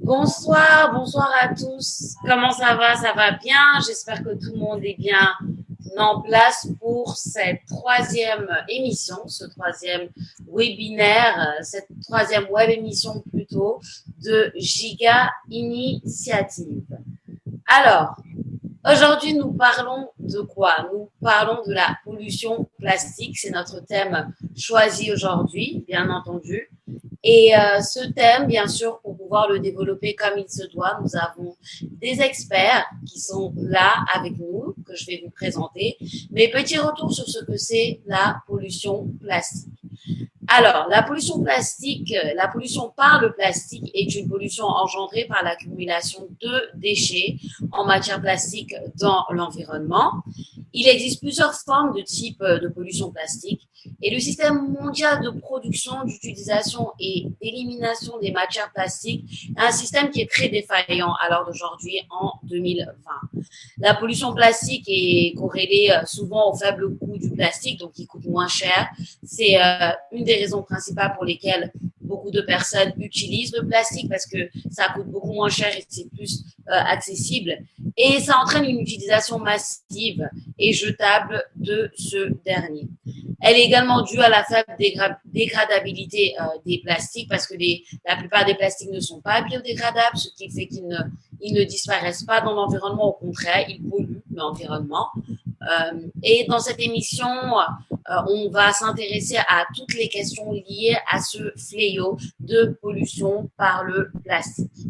Bonsoir, bonsoir à tous. Comment ça va? Ça va bien? J'espère que tout le monde est bien en place pour cette troisième émission, ce troisième webinaire, cette troisième web émission plutôt de Giga Initiative. Alors, aujourd'hui, nous parlons de quoi? Nous parlons de la pollution plastique. C'est notre thème choisi aujourd'hui, bien entendu. Et ce thème, bien sûr, pour pouvoir le développer comme il se doit, nous avons des experts qui sont là avec nous, que je vais vous présenter. Mais petit retour sur ce que c'est la pollution plastique. Alors, la pollution plastique, la pollution par le plastique est une pollution engendrée par l'accumulation de déchets en matière plastique dans l'environnement. Il existe plusieurs formes de types de pollution plastique et le système mondial de production, d'utilisation et d'élimination des matières plastiques est un système qui est très défaillant à l'heure d'aujourd'hui en 2020. La pollution plastique est corrélée souvent au faible coût du plastique, donc il coûte moins cher. C'est une des raisons principales pour lesquelles beaucoup de personnes utilisent le plastique parce que ça coûte beaucoup moins cher et c'est plus accessible. Et ça entraîne une utilisation massive et jetable de ce dernier. Elle est également due à la faible dégradabilité des plastiques parce que la plupart des plastiques ne sont pas biodégradables, ce qui fait qu'ils ne disparaissent pas dans l'environnement. Au contraire, ils polluent l'environnement. Et dans cette émission, on va s'intéresser à toutes les questions liées à ce fléau de pollution par le plastique.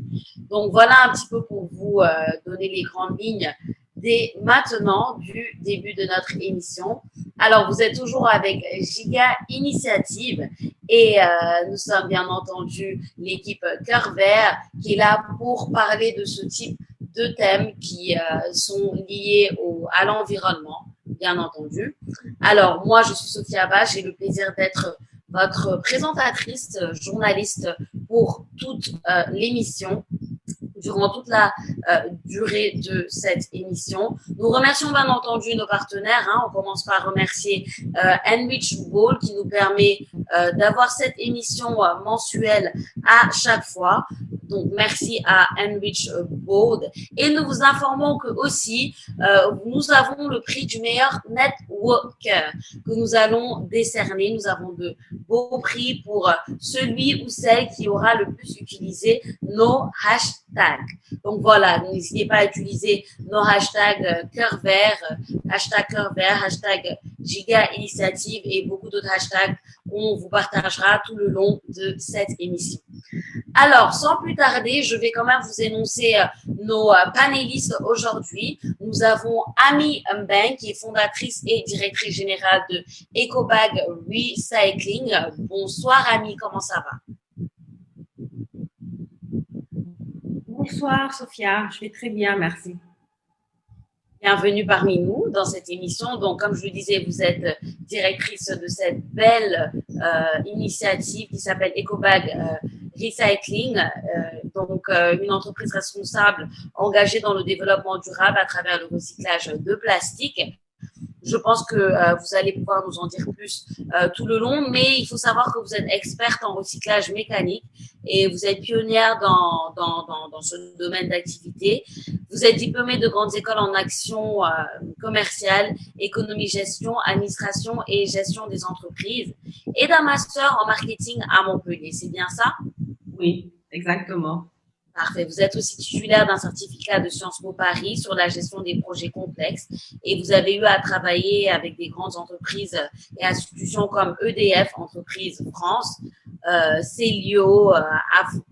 Donc voilà un petit peu pour vous donner les grandes lignes dès maintenant du début de notre émission. Alors, vous êtes toujours avec Giga Initiative et nous sommes bien entendu l'équipe Cœur Vert qui est là pour parler de ce type de thèmes qui sont liés à l'environnement, bien entendu. Alors, moi, je suis Sophia Bach, j'ai le plaisir d'être votre présentatrice, journaliste pour toute l'émission durant toute la durée de cette émission. Nous remercions bien entendu nos partenaires. On commence par remercier Enrich Ball qui nous permet d'avoir cette émission mensuelle à chaque fois. Donc, merci à Enrich Board. Et nous vous informons que aussi, nous avons le prix du meilleur networker que nous allons décerner. Nous avons de beaux prix pour celui ou celle qui aura le plus utilisé nos hashtags. Donc voilà, n'hésitez pas à utiliser nos hashtags cœur vert, hashtag Giga Initiative et beaucoup d'autres hashtags qu'on vous partagera tout le long de cette émission. Alors, sans plus tarder, je vais quand même vous énoncer nos panélistes aujourd'hui. Nous avons Amy Mbeng, qui est fondatrice et directrice générale de EcoBag Recycling. Bonsoir Amy, comment ça va? Bonsoir Sophia, je vais très bien, merci. Bienvenue parmi nous dans cette émission. Donc, comme je le disais, vous êtes directrice de cette belle initiative qui s'appelle EcoBag Recycling, donc une entreprise responsable engagée dans le développement durable à travers le recyclage de plastique. Je pense que vous allez pouvoir nous en dire plus tout le long, mais il faut savoir que vous êtes experte en recyclage mécanique et vous êtes pionnière dans ce domaine d'activité. Vous êtes diplômée de grandes écoles en action commerciale, économie, gestion, administration et gestion des entreprises et d'un master en marketing à Montpellier. C'est bien ça? Oui, exactement. Parfait. Vous êtes aussi titulaire d'un certificat de Sciences Po Paris sur la gestion des projets complexes et vous avez eu à travailler avec des grandes entreprises et institutions comme EDF, Entreprise France, Célio,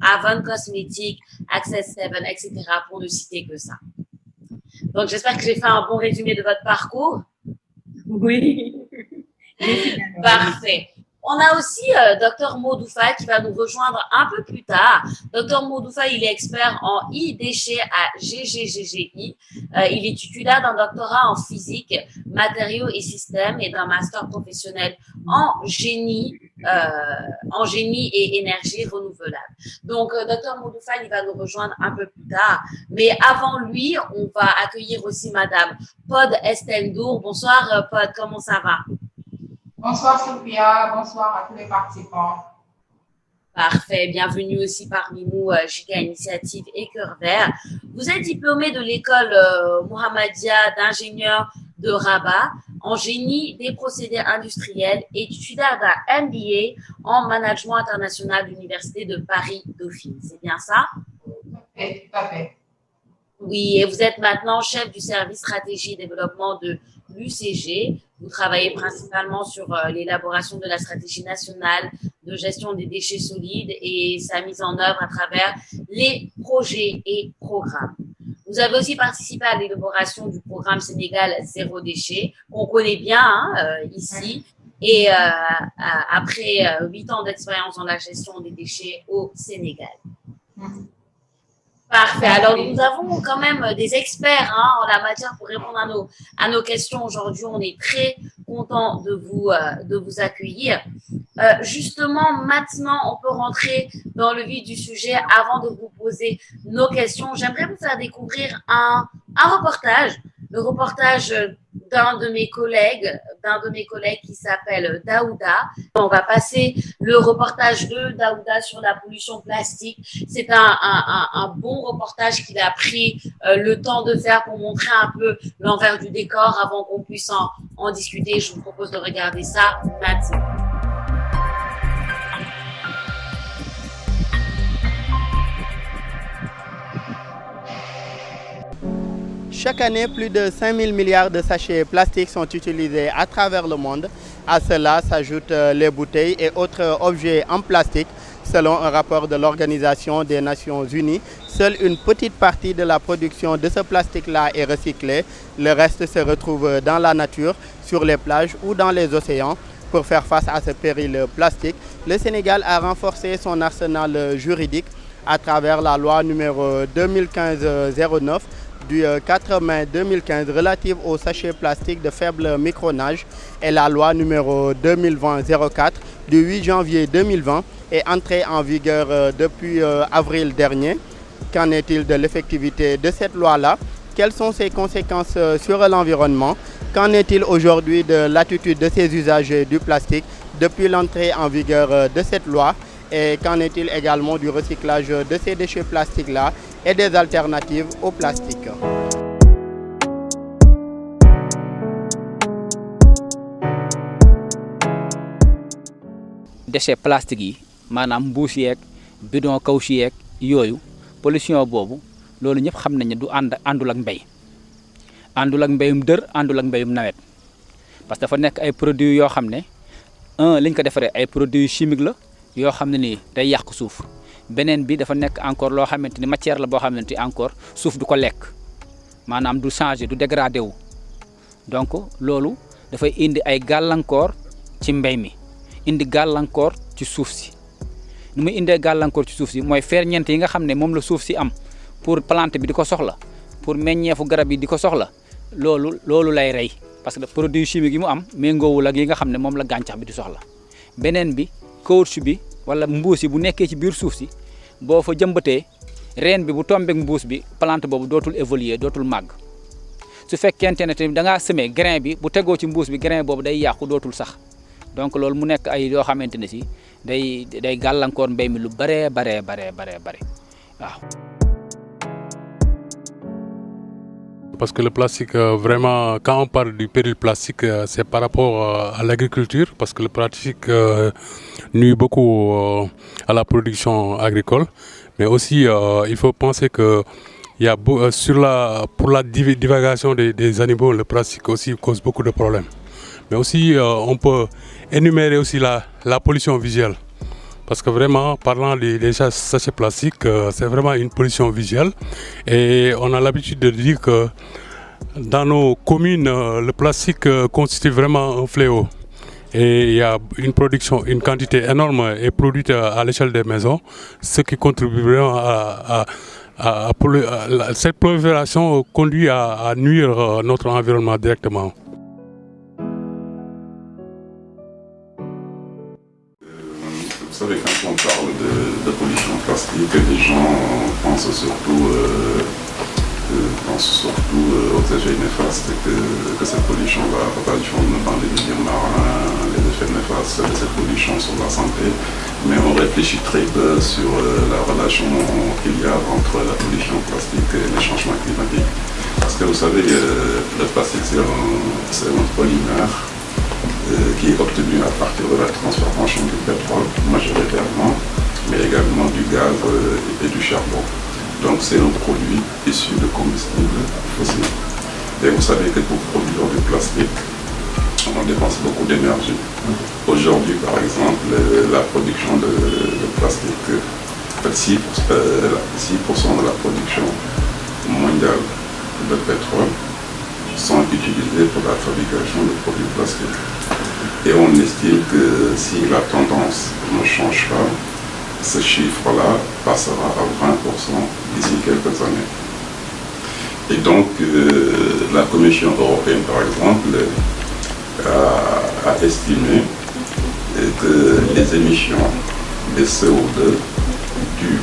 Avon Cosmétiques, Access 7, etc. pour ne citer que ça. Donc, j'espère que j'ai fait un bon résumé de votre parcours. Oui. Parfait. On a aussi Dr Modoufa qui va nous rejoindre un peu plus tard. Dr Modoufa, il est expert en e-déchets à GGGGI. Il est titulaire d'un doctorat en physique, matériaux et systèmes et d'un master professionnel en génie et énergie renouvelable. Donc, Dr Modoufa, il va nous rejoindre un peu plus tard. Mais avant lui, on va accueillir aussi Madame Pod Estendour. Bonsoir Pod, comment ça va? Bonsoir Sophia, bonsoir à tous les participants. Parfait. Bienvenue aussi parmi nous, Giga Initiative et Cœur Vert. Vous êtes diplômé de l'école Mohammedia d'ingénieur de Rabat en génie des procédés industriels et titulaire d'un MBA en management international de l'Université de Paris-Dauphine. C'est bien ça? Parfait. Oui, et vous êtes maintenant chef du service stratégie et développement de l'UCG. Vous travaillez principalement sur l'élaboration de la stratégie nationale de gestion des déchets solides et sa mise en œuvre à travers les projets et programmes. Vous avez aussi participé à l'élaboration du programme Sénégal Zéro Déchet, qu'on connaît bien ici. Et après 8 ans d'expérience dans la gestion des déchets au Sénégal. Parfait. Alors, nous avons quand même des experts en la matière pour répondre à nos questions aujourd'hui. On est très content de vous accueillir. Justement, maintenant, on peut rentrer dans le vif du sujet avant de vous poser nos questions. J'aimerais vous faire découvrir un reportage, le reportage d'un de mes collègues qui s'appelle Daouda. On va passer le reportage de Daouda sur la pollution plastique. C'est un bon reportage qu'il a pris le temps de faire pour montrer un peu l'envers du décor avant qu'on puisse en discuter. Je vous propose de regarder ça maintenant. Chaque année, plus de 5 000 milliards de sachets plastiques sont utilisés à travers le monde. À cela s'ajoutent les bouteilles et autres objets en plastique. Selon un rapport de l'Organisation des Nations Unies, seule une petite partie de la production de ce plastique-là est recyclée. Le reste se retrouve dans la nature, sur les plages ou dans les océans. Pour faire face à ce péril plastique, le Sénégal a renforcé son arsenal juridique à travers la loi numéro 2015-09 du 4 mai 2015 relative aux sachets plastiques de faible micronage et la loi numéro 2020-04 du 8 janvier 2020 est entrée en vigueur depuis avril dernier. Qu'en est-il de l'effectivité de cette loi-là? Quelles sont ses conséquences sur l'environnement? Qu'en est-il aujourd'hui de l'attitude de ces usagers du plastique depuis l'entrée en vigueur de cette loi? Et qu'en est-il également du recyclage de ces déchets plastiques-là et des alternatives au plastique? Déchets plastiques yi maanaam mbuus yeeg bidon caoutchouc yeeg yooyu pollution boobu loolu ñëpp xam nañ ne du àndul ak mbéy àndul ak mbéyum dër àndul ak mbéyum nawet parce que dafa nekk ay produits yoo xam ne liñ ko defaree ay produits chimiques la yoo xam ne nii day yàq suuf beneen bi dafa nekk encore loo xamante ni matière la boo xamante ni encore suuf du ko lekk maanaam du changer du dégradé wu donc loolu dafay indi ay gàllankoor ci mbéy mi indi gàllankoor ci suuf si nu muy indee gàllankoor ci suuf si mooy ferñeent yi nga xam ne moom la suuf si am pour plante bi di ko soxla pour meññeefu garab yi di ko soxla loolu lay rey parce que produit chimique yi mu am méngoowul ak yi nga xam ne moom la gàncax bi di soxla beneen bi caoutchouc bi wala mbuus yi bu nekkee ci biir suuf si boo fa jëmbatee reen bi bu tombeek mbuus bi plante boobu dootul évoluer dootul màgg su fekkente ne tamit da ngaa semé grain bi bu tegoo ci mbuus bi grain boobu day yàqu dootul sax donc loolu mu nekk ay yoo xamante ne si day gàllankoor mbéy mi lu bare waaw. Parce que le plastique, vraiment, quand on parle du péril plastique, c'est par rapport à l'agriculture, parce que le plastique nuit beaucoup à la production agricole. Mais aussi, il faut penser que pour la divagation des animaux, le plastique aussi cause beaucoup de problèmes. Mais aussi, on peut énumérer aussi la pollution visuelle. Parce que vraiment, parlant des sachets plastiques, c'est vraiment une pollution visuelle. Et on a l'habitude de dire que dans nos communes, le plastique constitue vraiment un fléau. Et il y a une quantité énorme est produite à l'échelle des maisons, ce qui contribue vraiment cette prolifération conduit à nuire notre environnement directement. Vous savez, quand on parle de pollution plastique, les gens pensent surtout aux effets néfastes que cette pollution va répandre dans les milieux marins, les effets effets néfastes de cette pollution sur la santé, mais on réfléchit très peu sur la relation qu'il y a entre la pollution plastique et les changements climatiques. Parce que vous savez, le plastique c'est un polymère qui est obtenu à partir de la transformation du pétrole majoritairement, mais également du gaz et du charbon. Donc c'est un produit issu de combustibles fossiles. Et vous savez que pour produire du plastique, on dépense beaucoup d'énergie. Aujourd'hui, par exemple, la production de plastique, 6% de la production mondiale de pétrole sont utilisés pour la fabrication de produits plastiques. Et on estime que si la tendance ne change pas, ce chiffre-là passera à 20% d'ici quelques années. Et donc, la Commission européenne, par exemple, a estimé que les émissions de CO2 dues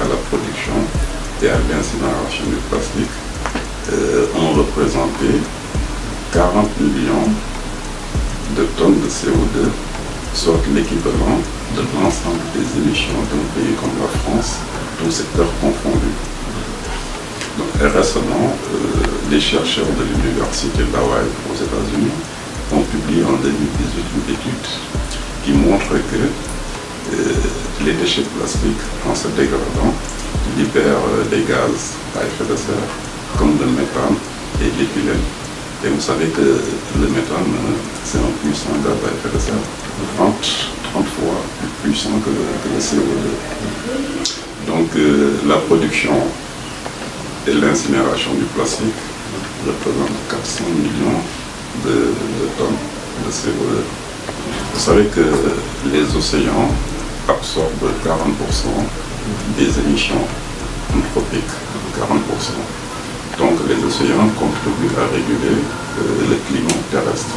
à la production et à l'incinération du plastique ont représenté 40 millions de tonnes de CO2, soit l'équivalent de l'ensemble des émissions d'un pays comme la France, tous secteurs confondus. Donc, récemment, les chercheurs de l'université d'Hawaï aux États-Unis ont publié en 2018 une étude qui montre que les déchets plastiques, en se dégradant, libèrent des gaz à effet de serre, comme le méthane et l'éthylène. Et vous savez que le méthane, c'est un puissant gaz à effet de serre, 30 fois plus puissant que le CO2. Donc la production et l'incinération du plastique représentent 400 millions de tonnes de CO2. Vous savez que les océans absorbent 40% des émissions anthropiques, 40%. Donc les océans contribuent à réguler le climat terrestre.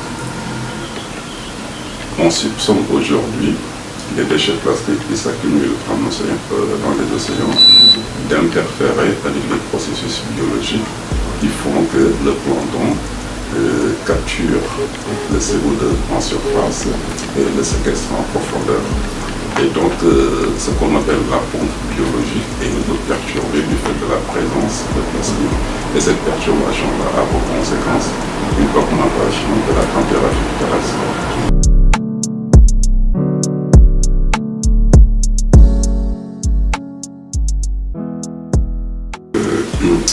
On soupçonne aujourd'hui les déchets plastiques qui s'accumulent dans les océans d'interférer avec les processus biologiques qui font que le plancton capture le CO2 en surface et le séquestre en profondeur. Et donc, ce qu'on appelle la pompe biologique est perturbée du fait de la présence de plastique. Et cette perturbation-là a pour conséquence une augmentation de la température terrestre.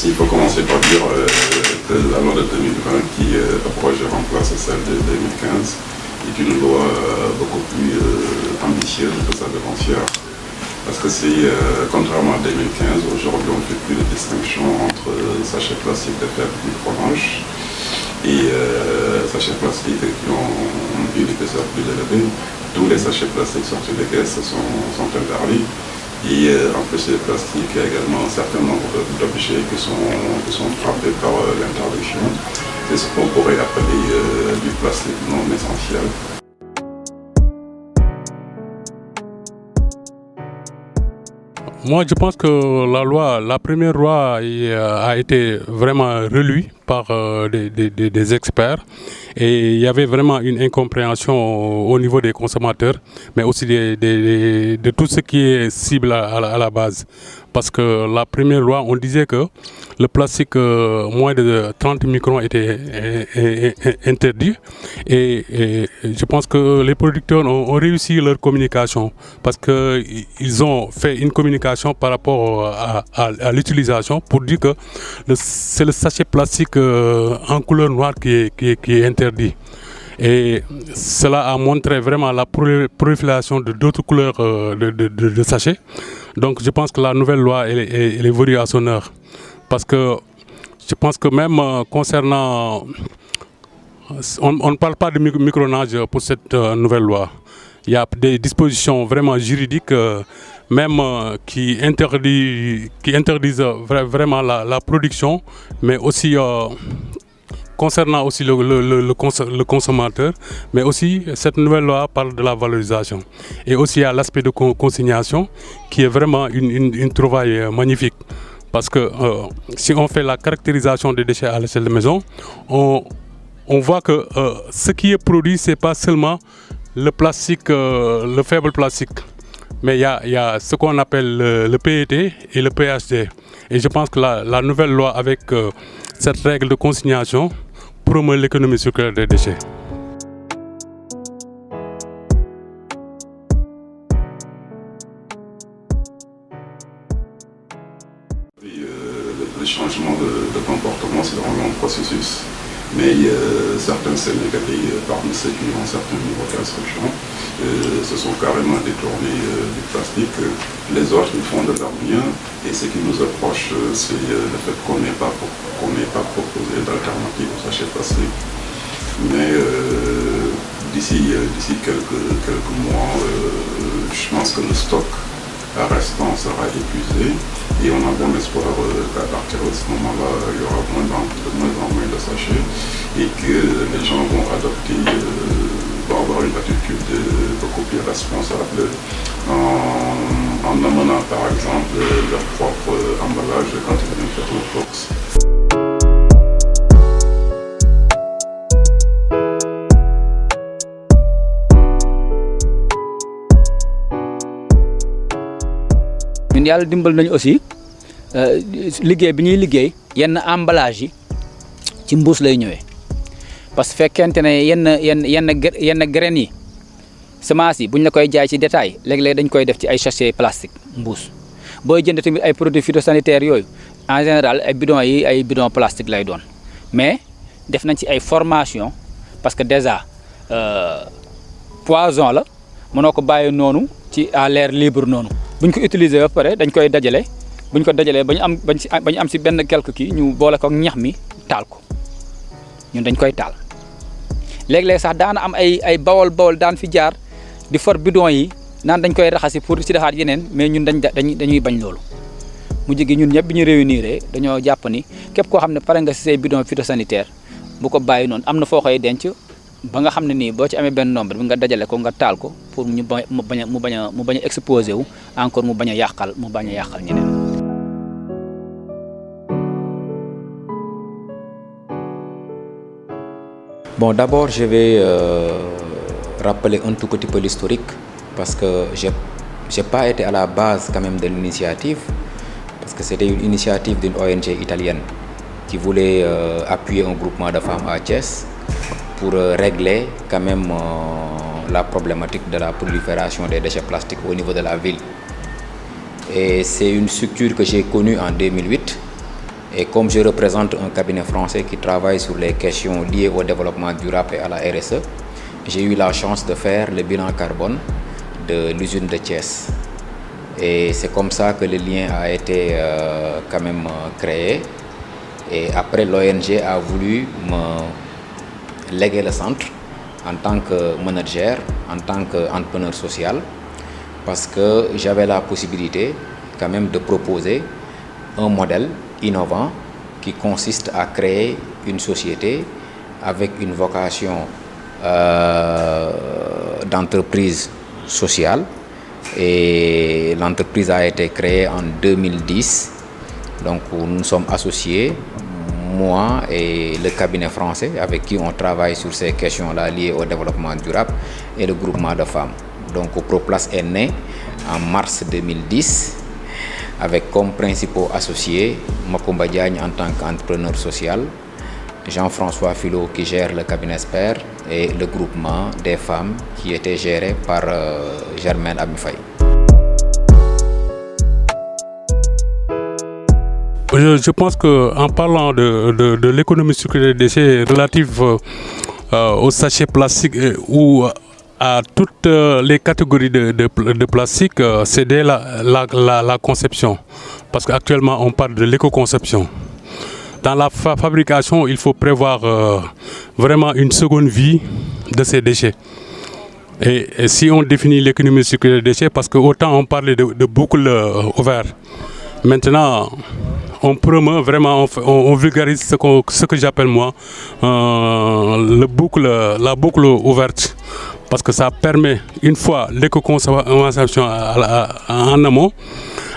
Il faut commencer par dire que la loi de 2020 qui approche de remplacer celle de 2015 est une loi beaucoup plus ambitieuse que sa devancière. Parce que c'est, contrairement à 2015, aujourd'hui on ne fait plus de distinction entre sachets plastiques de faible microrange et sachets plastiques qui ont une épaisseur plus élevée. Tous les sachets plastiques sortis des caisses sont interdits. Et en plus des plastiques, il y a également un certain nombre d'objets qui sont frappés par l'interdiction. C'est ce qu'on pourrait appeler du plastique non essentiel. Moi, je pense que la première loi a été vraiment relue par des experts et il y avait vraiment une incompréhension au niveau des consommateurs, mais aussi de tout ce qui est cible à la base. Parce que la première loi, on disait que le plastique moins de 30 microns était interdit et je pense que les producteurs ont réussi leur communication parce qu'ils ont fait une communication par rapport à l'utilisation pour dire que c'est le sachet plastique en couleur noire qui est interdit. Et cela a montré vraiment la prolifération de d'autres couleurs de sachets. Donc je pense que la nouvelle loi elle est venue à son heure. Parce que je pense que même concernant... On ne parle pas de micronage pour cette nouvelle loi. Il y a des dispositions vraiment juridiques même qui interdisent vraiment la production, mais aussi concernant aussi le consommateur, mais aussi cette nouvelle loi parle de la valorisation. Et aussi il y a l'aspect de consignation qui est vraiment une trouvaille magnifique. Parce que si on fait la caractérisation des déchets à l'échelle de maison, on voit que ce qui est produit, ce n'est pas seulement le plastique, le faible plastique. Mais il y a ce qu'on appelle le PET et le PHD. Et je pense que la nouvelle loi avec cette règle de consignation promeut l'économie circulaire des déchets. Le changement de comportement, c'est vraiment un processus. Mais certains Sénégalais, parmi ceux qui ont un certain niveau d'instruction, se sont carrément détournés du plastique. Les autres, ils font de leur mieux. Et ce qui nous approche, c'est le fait qu'on n'ait pas proposé d'alternative au sachet plastique. Mais d'ici quelques mois, je pense que le stock restant sera épuisé. Et on a bon espoir qu'à partir de ce moment-là, il y aura de moins en moins de sachets et que les gens vont avoir une attitude beaucoup plus responsable en amenant par exemple leur propre emballage quand ils viennent faire leurs courses. ñun yàlla dimbal nañu aussi liggéey bi ñuy liggéey yenn emballage yi ci mbuus lay ñëwee parce que fekkente ne yenn graines yi semences yi buñ la koy jaay ci détail léeg-léeg dañ koy def ci ay sachet plastique mbuus booy jënd tamit ay produits phytosanitaires yooyu en général ay bidons yi ay bidons plastique lay doon mais def nañ ci ay formation parce que déjà poison la mënoo ko bàyyi noonu ci à l'air libre noonu buñ ko utiliser ba pare dañ koy dajale buñ ko dajalee bañ am ci benn quelque kii ñu boole ko ak ñax mi taal ko ñun dañ koy taal léeg-léeg sax daana am ay bawol daan fi jaar di for bidon yi naan dañ koy raxasi pour ci defaat yeneen mais ñun dañuy bañ loolu mujj gi ñun ñëpp bi ñu réunir dañoo jàpp ni képp koo xam ne pare nga ci say bidon phytosanitaire bu ko bàyyi noonu am na foo koy denc ba nga xam ne nii boo ci amee benn nombre bi nga dajale ko nga taal ko pour mu bañ a exposé wu encore mu bañ a yàqal ñeneen. Bon, d'abord, je vais rappeler un tout petit peu l'historique parce que j'ai pas été à la base quand même de l'initiative parce que c'était une initiative d'une ONG italienne qui voulait appuyer un groupement de femmes à Thiès pour régler quand même la problématique de la prolifération des déchets plastiques au niveau de la ville. Et c'est une structure que j'ai connue en 2008. Et comme je représente un cabinet français qui travaille sur les questions liées au développement durable et à la RSE, j'ai eu la chance de faire le bilan carbone de l'usine de Thiès. Et c'est comme ça que le lien a été quand même créé. Et après, l'ONG a voulu me léguer le centre en tant que manager, en tant qu'entrepreneur social, parce que j'avais la possibilité quand même de proposer un modèle innovant qui consiste à créer une société avec une vocation d'entreprise sociale. Et l'entreprise a été créée en 2010. Donc nous sommes associés, moi et le cabinet français avec qui on travaille sur ces questions-là liées au développement durable et le groupement de femmes. Donc ProPlace est né en mars 2010 avec comme principaux associés Macoumba Diagne en tant qu'entrepreneur social, Jean-François Filot qui gère le cabinet expert et le groupement des femmes qui était géré par Germaine Abifay. Je pense qu'en parlant de l'économie circulaire des déchets relative aux sachets plastiques ou à toutes les catégories de plastique, c'est dès la conception. Parce qu'actuellement, on parle de l'éco-conception. Dans la fabrication, il faut prévoir vraiment une seconde vie de ces déchets. Et si on définit l'économie circulaire des déchets, parce qu'autant on parlait de boucle ouverte, maintenant on promeut vraiment, on vulgarise ce que j'appelle moi la boucle ouverte. Parce que ça permet, une fois l'éco-conception en amont,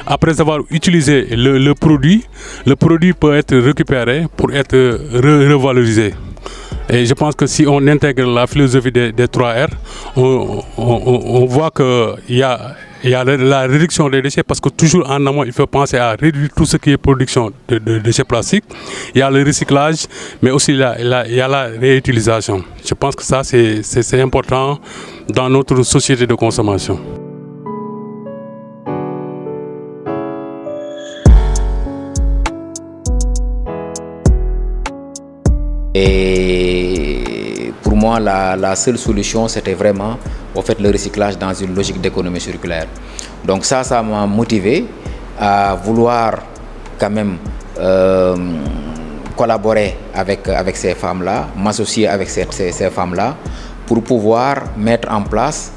après avoir utilisé le produit peut être récupéré pour être revalorisé. Et je pense que si on intègre la philosophie des 3 R, on voit qu'il y a la réduction des déchets, parce que toujours en amont, il faut penser à réduire tout ce qui est production de déchets plastiques. Il y a le recyclage, mais aussi il y a la réutilisation. Je pense que ça, c'est important dans notre société de consommation. Et pour moi, la seule solution, c'était vraiment le recyclage dans une logique d'économie circulaire. Donc ça m'a motivé à vouloir quand même collaborer avec ces femmes-là, m'associer avec ces femmes-là, pour pouvoir mettre en place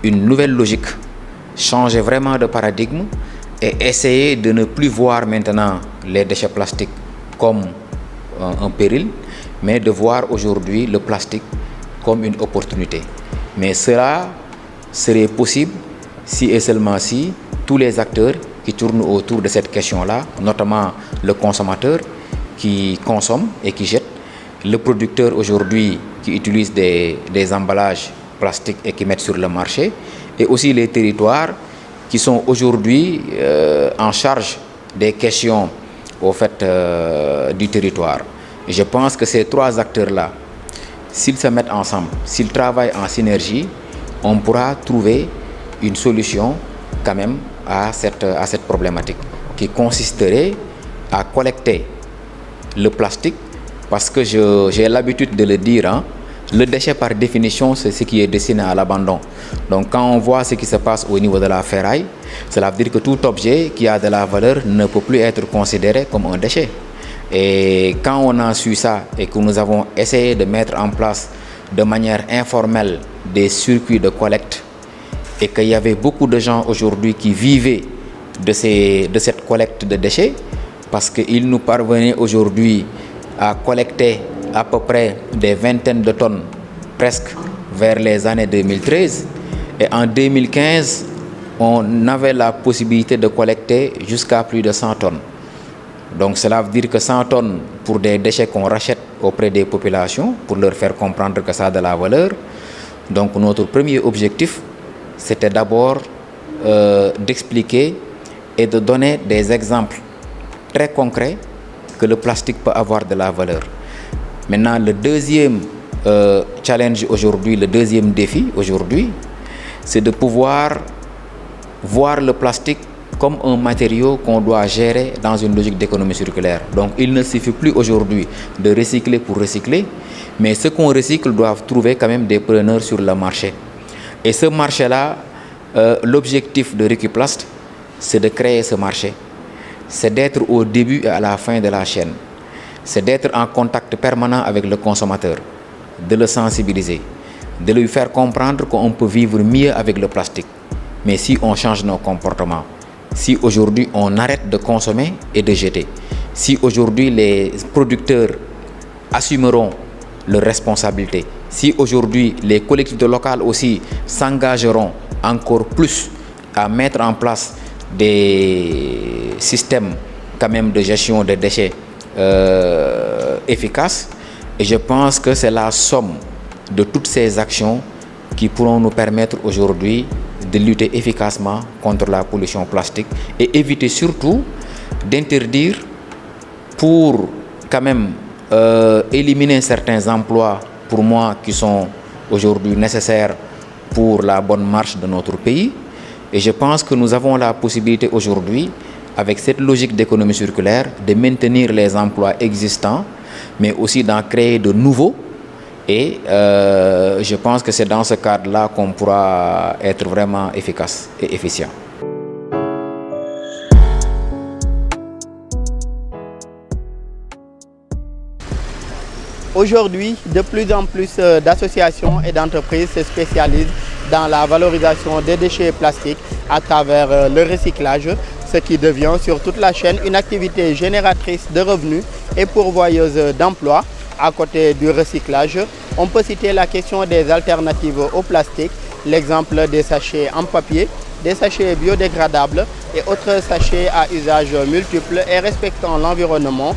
une nouvelle logique, changer vraiment de paradigme et essayer de ne plus voir maintenant les déchets plastiques comme un péril, mais de voir aujourd'hui le plastique comme une opportunité. Mais cela serait possible si et seulement si tous les acteurs qui tournent autour de cette question-là, notamment le consommateur qui consomme et qui jette, le producteur aujourd'hui qui utilise des emballages plastiques et qui mettent sur le marché, et aussi les territoires qui sont aujourd'hui en charge des questions du territoire. Et je pense que ces 3 acteurs-là, s'ils se mettent ensemble, s'ils travaillent en synergie, on pourra trouver une solution quand même à cette problématique qui consisterait à collecter le plastique, parce que j'ai l'habitude de le dire, le déchet par définition c'est ce qui est destiné à l'abandon. Donc quand on voit ce qui se passe au niveau de la ferraille, cela veut dire que tout objet qui a de la valeur ne peut plus être considéré comme un déchet. Et quand on a su ça et que nous avons essayé de mettre en place de manière informelle des circuits de collecte, et qu'il y avait beaucoup de gens aujourd'hui qui vivaient de cette collecte de déchets, parce qu'il nous parvenait aujourd'hui à collecter à peu près des vingtaines de tonnes, presque vers les années 2013, et en 2015, on avait la possibilité de collecter jusqu'à plus de 100 tonnes. Donc cela veut dire que 100 tonnes pour des déchets qu'on rachète auprès des populations pour leur faire comprendre que ça a de la valeur. Donc notre premier objectif, c'était d'abord d'expliquer et de donner des exemples très concrets que le plastique peut avoir de la valeur. Maintenant, le deuxième challenge aujourd'hui, le deuxième défi aujourd'hui, c'est de pouvoir voir le plastique comme un matériau qu'on doit gérer dans une logique d'économie circulaire. Donc il ne suffit plus aujourd'hui de recycler pour recycler, mais ce qu'on recycle doit trouver quand même des preneurs sur le marché. Et ce marché-là, l'objectif de Recuplast, c'est de créer ce marché. C'est d'être au début et à la fin de la chaîne. C'est d'être en contact permanent avec le consommateur, de le sensibiliser, de lui faire comprendre qu'on peut vivre mieux avec le plastique. Mais si on change nos comportements, si aujourd'hui on arrête de consommer et de jeter, si aujourd'hui les producteurs assumeront leurs responsabilités, si aujourd'hui les collectivités locales aussi s'engageront encore plus à mettre en place des systèmes quand même de gestion des déchets efficaces, et je pense que c'est la somme de toutes ces actions qui pourront nous permettre aujourd'hui de lutter efficacement contre la pollution plastique et éviter surtout d'interdire pour quand même éliminer certains emplois pour moi qui sont aujourd'hui nécessaires pour la bonne marche de notre pays. Et je pense que nous avons la possibilité aujourd'hui, avec cette logique d'économie circulaire, de maintenir les emplois existants, mais aussi d'en créer de nouveaux. Et je pense que c'est dans ce cadre-là qu'on pourra être vraiment efficace et efficient. Aujourd'hui, de plus en plus d'associations et d'entreprises se spécialisent dans la valorisation des déchets plastiques à travers le recyclage, ce qui devient sur toute la chaîne une activité génératrice de revenus et pourvoyeuse d'emplois. À côté du recyclage, on peut citer la question des alternatives au plastique, l'exemple des sachets en papier, des sachets biodégradables et autres sachets à usage multiple et respectant l'environnement.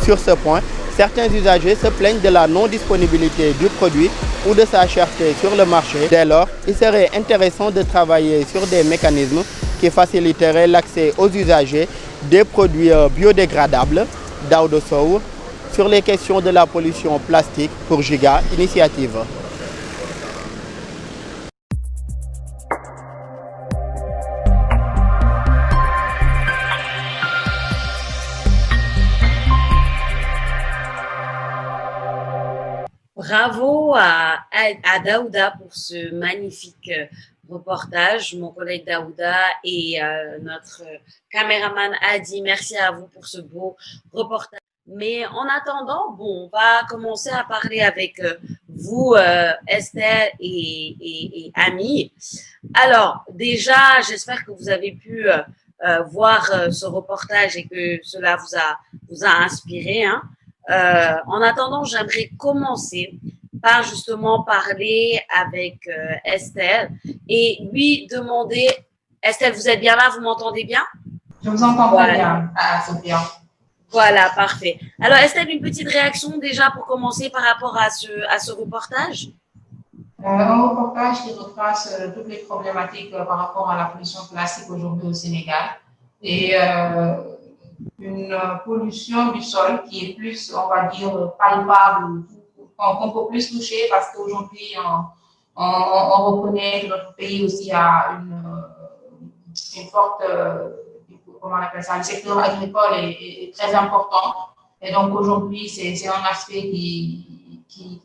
Sur ce point, Certains usagers se plaignent de la non-disponibilité du produit ou de sa cherté sur le marché. Dès lors, il serait intéressant de travailler sur des mécanismes qui faciliteraient l'accès aux usagers des produits biodégradables. Daouda Sow, sur les questions de la pollution plastique pour Giga Initiative. Bravo à Daouda pour ce magnifique reportage. Mon collègue Daouda et notre caméraman Adi, merci à vous pour ce beau reportage. Mais en attendant, bon, on va commencer à parler avec vous, Estelle et Ami. Alors, déjà, j'espère que vous avez pu voir ce reportage et que cela vous a inspiré, hein. En attendant, j'aimerais commencer par justement parler avec Estelle et lui demander, Estelle, vous êtes bien là, vous m'entendez bien? Je vous entends très bien, Sophia. Voilà, parfait. Alors Estelle, une petite réaction déjà pour commencer par rapport à ce reportage? Un reportage qui retrace toutes les problématiques par rapport à la pollution plastique aujourd'hui au Sénégal et une pollution du sol qui est plus, on va dire, palpable, qu'on peut plus toucher parce qu'aujourd'hui, on reconnaît que notre pays aussi a une forte, comment on appelle ça, le secteur agricole est très important. Et donc aujourd'hui, c'est un aspect qui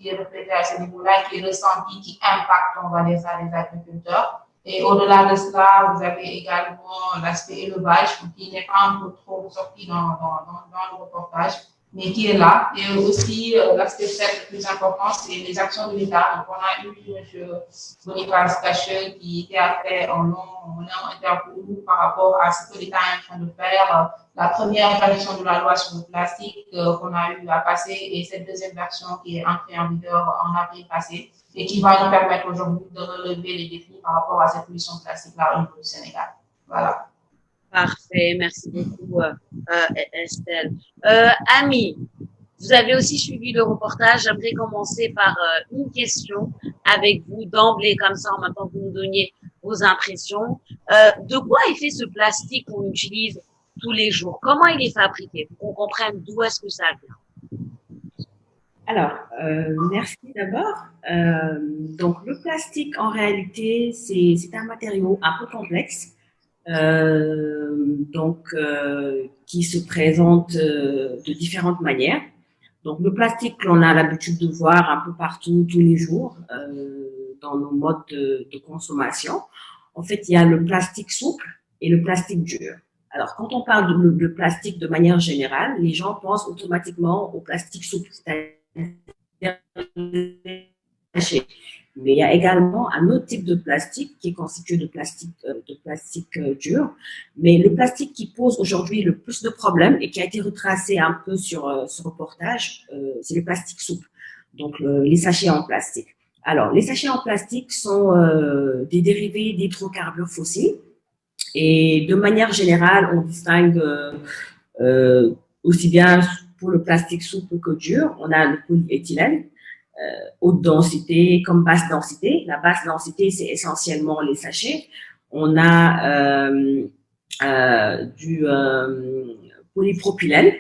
est reflété à ce niveau-là, qui est ressenti, qui impacte, on va dire ça, les agriculteurs. Et au-delà de cela, vous avez également l'aspect élevage qui n'est pas un peu trop sorti dans le reportage, mais qui est là. Et aussi, l'aspect le plus important, c'est les actions de l'État. Donc, on a eu M. Boniface Cacheux qui a fait un long interview par rapport à ce que l'État est en train de faire. La première version de la loi sur le plastique qu'on a eu à passer et cette deuxième version qui est entrée en vigueur en avril passé et qui va nous permettre aujourd'hui de relever les défis par rapport à cette pollution plastique-là au niveau du Sénégal. Voilà. Parfait, merci beaucoup Estelle. Ami, vous avez aussi suivi le reportage. J'aimerais commencer par une question avec vous d'emblée, comme ça en même temps que vous nous donniez vos impressions. De quoi est fait ce plastique qu'on utilise tous les jours? Comment il est fabriqué pour qu'on comprenne d'où est-ce que ça vient? Alors, merci d'abord. Donc, le plastique, en réalité, c'est un matériau un peu complexe, qui se présente de différentes manières. Donc, le plastique que l'on a l'habitude de voir un peu partout, tous les jours, dans nos modes de consommation. En fait, il y a le plastique souple et le plastique dur. Alors, quand on parle de plastique de manière générale, les gens pensent automatiquement au plastique souple, c'est-à-dire mais il y a également un autre type de plastique qui est constitué de plastique dur. Mais le plastique qui pose aujourd'hui le plus de problèmes et qui a été retracé un peu sur ce reportage, c'est le plastique souple, donc les sachets en plastique. Alors, les sachets en plastique sont des dérivés d'hydrocarbures fossiles. Et de manière générale, on distingue aussi bien pour le plastique souple que dur. On a le polyéthylène, haute densité comme basse densité. La basse densité, c'est essentiellement les sachets. On a du polypropylène.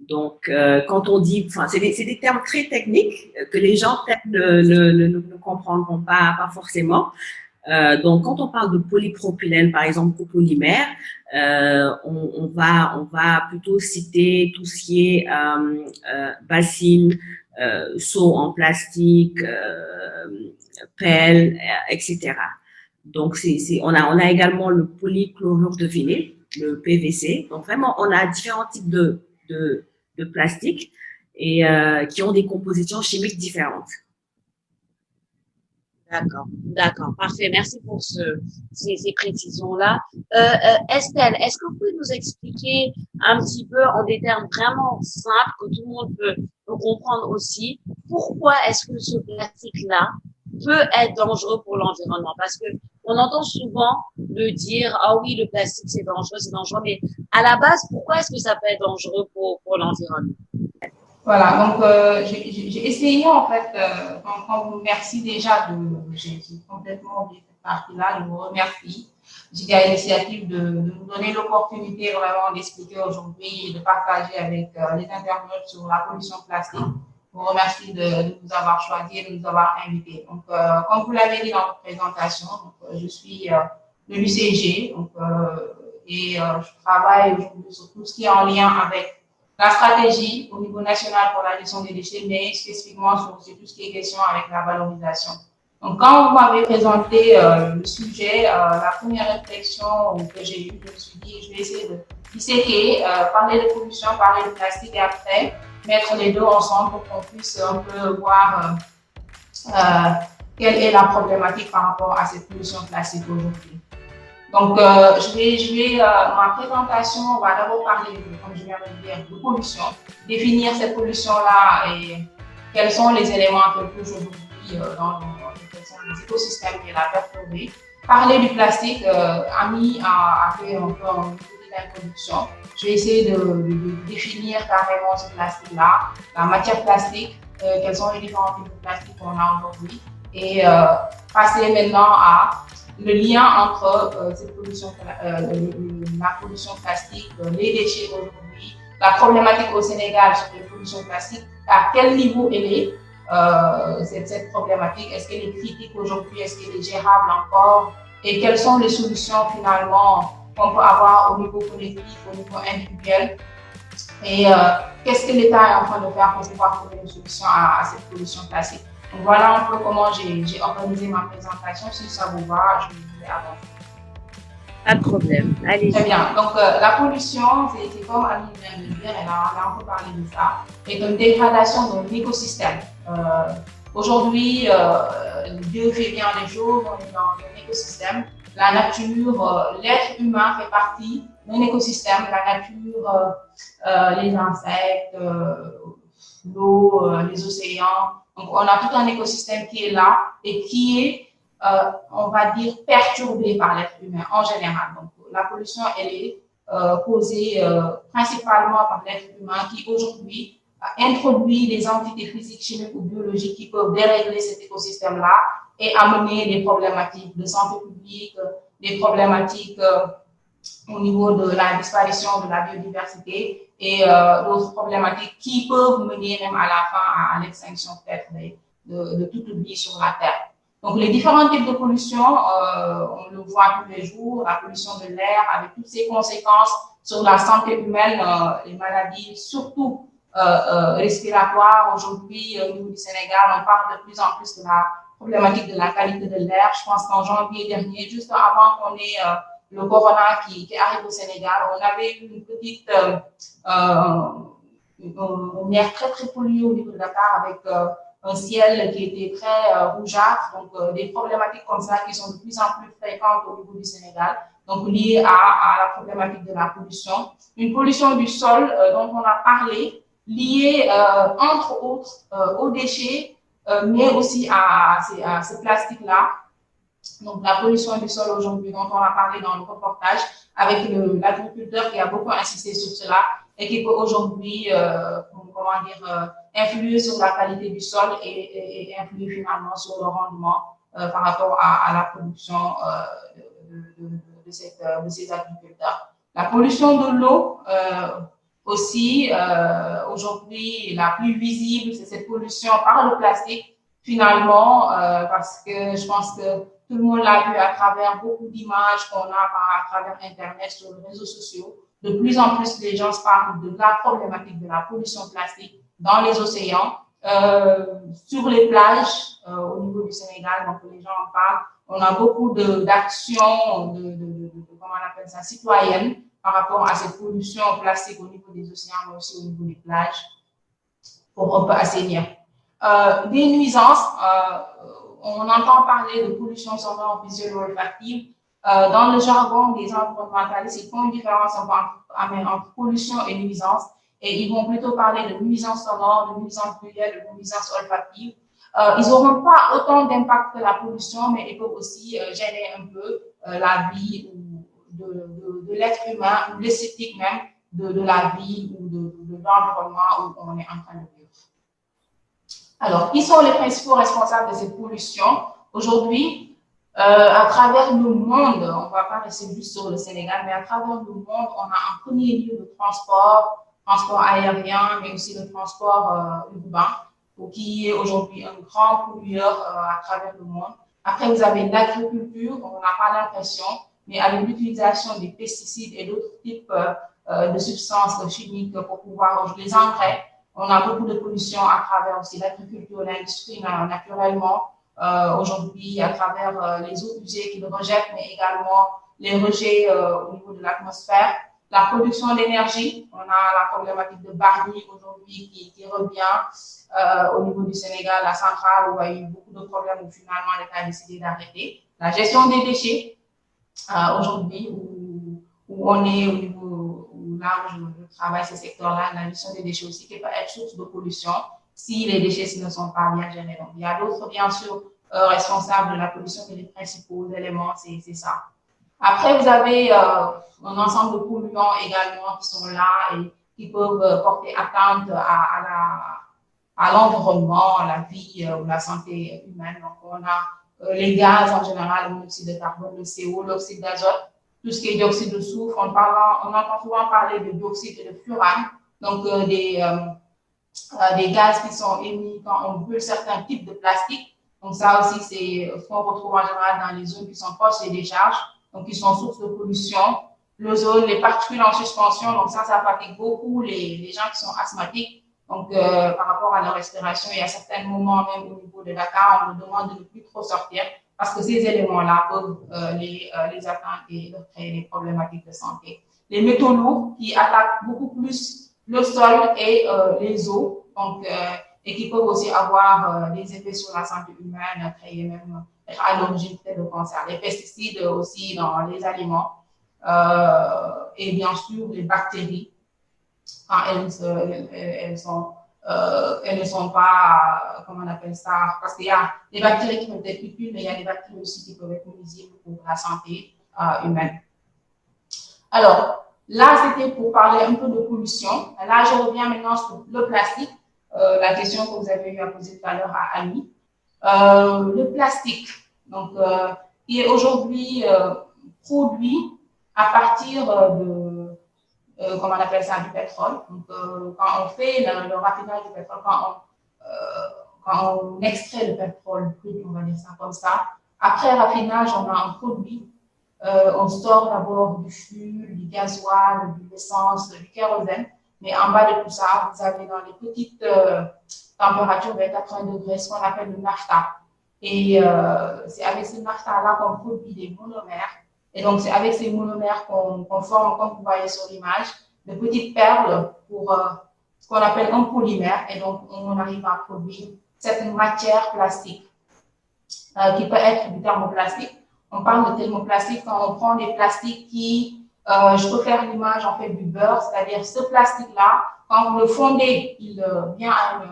Donc, quand on dit, enfin, c'est des termes très techniques que les gens peut-être ne comprendront pas forcément. Donc, quand on parle de polypropylène, par exemple, copolymère, on va plutôt citer tout ce qui est bassine, seau en plastique, pelle, etc. Donc, on a également le polychlorure de vinyle, le PVC. Donc, vraiment, on a différents types de plastique et qui ont des compositions chimiques différentes. D'accord, parfait. Merci pour ces précisions-là. Estelle, est-ce que vous pouvez nous expliquer un petit peu en des termes vraiment simples que tout le monde peut comprendre aussi, pourquoi est-ce que ce plastique-là peut être dangereux pour l'environnement? Parce que on entend souvent le dire, ah oui, le plastique c'est dangereux, mais à la base, pourquoi est-ce que ça peut être dangereux pour l'environnement? Voilà, donc j'ai essayé en fait, merci déjà j'ai complètement oublié cette partie-là, je vous remercie. J'ai eu l'initiative de nous donner l'opportunité vraiment d'expliquer aujourd'hui et de partager avec les internautes sur la pollution plastique. Je vous remercie de nous avoir choisi et de nous avoir invités. Donc, comme vous l'avez dit dans votre présentation, donc, je suis de l'UCG et je travaille aujourd'hui sur tout ce qui est en lien avec la stratégie au niveau national pour la gestion des déchets, mais spécifiquement sur tout ce qui est question avec la valorisation. Donc, quand vous m'avez présenté le sujet, la première réflexion que j'ai eue, je me suis dit, je vais essayer de disséquer, parler de pollution, parler de plastique et après mettre les deux ensemble pour qu'on puisse un peu voir quelle est la problématique par rapport à cette pollution plastique aujourd'hui. Donc, ma présentation, on va d'abord parler, comme je viens de le dire, de pollution, définir cette pollution-là et quels sont les éléments qu'elle touche aujourd'hui dans les écosystèmes qu'elle a perturbés. Parler du plastique, Ami a fait un peu une petite introduction. Je vais essayer de définir carrément ce plastique-là, la matière plastique, quels sont les différents types de plastique qu'on a aujourd'hui et passer maintenant à le lien entre cette pollution, la pollution plastique, les déchets aujourd'hui, la problématique au Sénégal sur les pollutions plastiques, à quel niveau elle est cette problématique, est-ce qu'elle est critique aujourd'hui, est-ce qu'elle est gérable encore et quelles sont les solutions finalement qu'on peut avoir au niveau collectif, au niveau individuel et qu'est-ce que l'État est en train de faire pour pouvoir trouver une solution à cette pollution plastique. Donc voilà un peu comment j'ai organisé ma présentation. Si ça vous va, je vais avancer. Pas de problème. Allez. Très bien. Donc la pollution, c'est comme Annie vient de le dire, elle a un peu parlé de ça, est une dégradation de l'écosystème. Aujourd'hui, Dieu fait bien les choses, on est dans un écosystème. La nature, l'être humain fait partie d'un écosystème. La nature, les insectes, l'eau, les océans. Donc, on a tout un écosystème qui est là et qui est, on va dire, perturbé par l'être humain en général. Donc, la pollution, elle est causée principalement par l'être humain qui, aujourd'hui, introduit des entités physiques, chimiques ou biologiques qui peuvent dérégler cet écosystème-là et amener des problématiques de santé publique, des problématiques au niveau de la disparition de la biodiversité et d'autres problématiques qui peuvent mener même à la fin à l'extinction peut-être de toute vie sur la Terre. Donc les différents types de pollution, on le voit tous les jours, la pollution de l'air avec toutes ses conséquences sur la santé humaine, les maladies surtout respiratoires. Aujourd'hui, au niveau du Sénégal, on parle de plus en plus de la problématique de la qualité de l'air. Je pense qu'en janvier dernier, juste avant qu'on ait le corona qui arrive au Sénégal, on avait eu une petite une air très très polluée au niveau de Dakar avec un ciel qui était très rougeâtre, donc des problématiques comme ça qui sont de plus en plus fréquentes au niveau du Sénégal, donc liées à la problématique de la pollution. Une pollution du sol dont on a parlé, liée entre autres aux déchets, mais aussi à ces plastiques-là. Donc, la pollution du sol aujourd'hui, dont on a parlé dans le reportage, avec l'agriculteur qui a beaucoup insisté sur cela et qui peut aujourd'hui, influer sur la qualité du sol et influer finalement sur le rendement par rapport à la production de ces agriculteurs. La pollution de l'eau aussi, aujourd'hui, la plus visible, c'est cette pollution par le plastique, finalement, parce que je pense que tout le monde l'a vu à travers beaucoup d'images qu'on a à travers Internet, sur les réseaux sociaux. De plus en plus, les gens parlent de la problématique de la pollution plastique dans les océans, sur les plages, au niveau du Sénégal, donc les gens en parlent. On a beaucoup d'actions, comment on appelle ça, citoyennes par rapport à cette pollution plastique au niveau des océans, mais aussi au niveau des plages, pour un peu assainir. Des nuisances, on entend parler de pollution sonore, visuelle ou olfactive. Dans le jargon des environnementalistes, ils font une différence entre pollution et nuisance, et ils vont plutôt parler de nuisance sonore, de nuisance visuelle, de nuisance olfactive. Ils n'auront pas autant d'impact que la pollution, mais ils peuvent aussi gêner un peu la vie de l'être humain, ou l'esthétique même de la vie ou de l'environnement où on est en train de vivre. Alors, qui sont les principaux responsables de cette pollution? Aujourd'hui, à travers le monde, on ne va pas rester juste sur le Sénégal, mais à travers le monde, on a en premier lieu le transport aérien, mais aussi le transport urbain, qui est aujourd'hui un grand pollueur à travers le monde. Après, vous avez l'agriculture, on n'a pas l'impression, mais avec l'utilisation des pesticides et d'autres types de substances chimiques pour pouvoir, les engrais, on a beaucoup de pollution à travers aussi l'agriculture, l'industrie naturellement. Aujourd'hui, à travers les eaux usées qu'ils rejettent, mais également les rejets au niveau de l'atmosphère. La production d'énergie, on a la problématique de Bargny aujourd'hui qui revient au niveau du Sénégal, la centrale où il y a eu beaucoup de problèmes où finalement l'État a décidé d'arrêter. La gestion des déchets, aujourd'hui où on est au niveau où là où je travaille ce secteur-là, la gestion des déchets aussi qui peut être source de pollution si les déchets ne sont pas bien gérés. Donc il y a d'autres bien sûr responsables de la pollution, mais les principaux éléments c'est ça. Après vous avez un ensemble de polluants également qui sont là et qui peuvent porter atteinte à l'environnement, à la vie ou la santé humaine. Donc on a les gaz en général, le monoxyde de carbone, le CO, l'oxyde d'azote, tout ce qui est dioxyde de soufre. On entend souvent parler de dioxyde et de furane, donc des gaz qui sont émis quand on brûle certains types de plastique. Donc ça aussi, c'est ce qu'on retrouve en général dans les zones qui sont proches des décharges, donc qui sont sources de pollution. L'ozone, les particules en suspension, donc ça fatigue beaucoup les gens qui sont asthmatiques. Donc, par rapport à la respiration, il y a certains moments, même au niveau de Dakar, on nous demande de ne plus trop sortir parce que ces éléments-là peuvent les atteindre et leur créer des problématiques de santé. Les métaux lourds qui attaquent beaucoup plus le sol et les eaux, donc, et qui peuvent aussi avoir des effets sur la santé humaine, créer même à l'origine de cancer. Les pesticides aussi dans les aliments et bien sûr les bactéries. Quand elles ne sont pas, comment on appelle ça, parce qu'il y a des bactéries qui peuvent être utiles, mais il y a des bactéries aussi qui peuvent être nuisibles pour la santé humaine. Alors, là, c'était pour parler un peu de pollution. Là, je reviens maintenant sur le plastique, la question que vous avez eu à poser tout à l'heure à Annie. Le plastique, donc, qui est aujourd'hui produit à partir de comment on appelle ça, du pétrole. Donc, quand on fait le raffinage du pétrole, quand on extrait le pétrole brut, on va dire ça comme ça, après raffinage, on a un produit. On store d'abord du fuel, du gasoil, de l'essence, du kérosène. Mais en bas de tout ça, vous avez dans les petites températures de 80 degrés ce qu'on appelle le naphtha. Et c'est avec ce naphtha-là qu'on produit des monomères. Et donc, c'est avec ces monomères qu'on forme, comme vous voyez sur l'image, de petites perles pour ce qu'on appelle un polymère. Et donc, on arrive à produire cette matière plastique qui peut être du thermoplastique. On parle de thermoplastique quand on prend des plastiques qui, je peux faire l'image en fait du beurre, c'est-à-dire ce plastique-là, quand vous le fondez, il vient en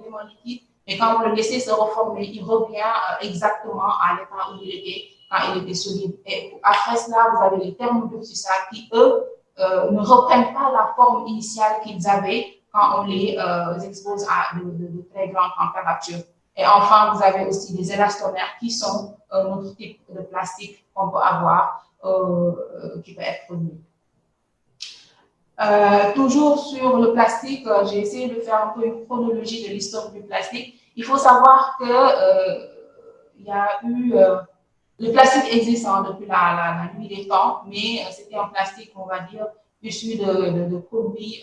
élément liquide, et quand vous le laissez se reformer, il revient exactement à l'état où il était quand il était solide. Et après cela, vous avez les thermodioxysates qui, eux, ne reprennent pas la forme initiale qu'ils avaient quand on les expose à de très grandes températures. Et enfin, vous avez aussi des élastomères qui sont un autre type de plastique qu'on peut avoir, qui peut être produit. Toujours sur le plastique, j'ai essayé de faire un peu une chronologie de l'histoire du plastique. Il faut savoir que il y a eu le plastique existe depuis la nuit des temps, mais c'était un plastique, on va dire, issu de produits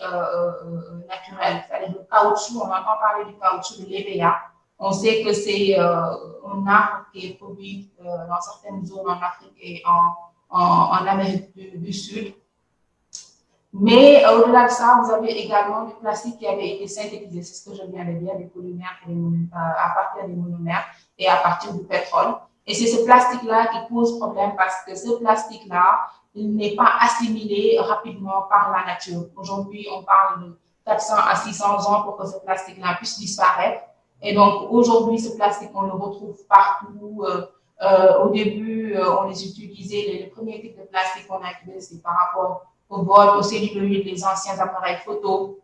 naturels, c'est-à-dire le caoutchouc. On entend parler du caoutchouc de l'EVA. On sait que c'est un arbre qui est produit dans certaines zones en Afrique et en Amérique du Sud. Mais au-delà de ça, vous avez également du plastique qui avait été synthétisé, c'est ce que je viens de dire, des polymères à partir des monomères et à partir du pétrole. Et c'est ce plastique-là qui pose problème parce que ce plastique-là, il n'est pas assimilé rapidement par la nature. Aujourd'hui, on parle de 400 à 600 ans pour que ce plastique-là puisse disparaître. Et donc, aujourd'hui, ce plastique, on le retrouve partout. Au début, on les utilisait, les premiers types de plastique qu'on a utilisés, c'est par rapport au bol, aux celluloïdes, les anciens appareils photo.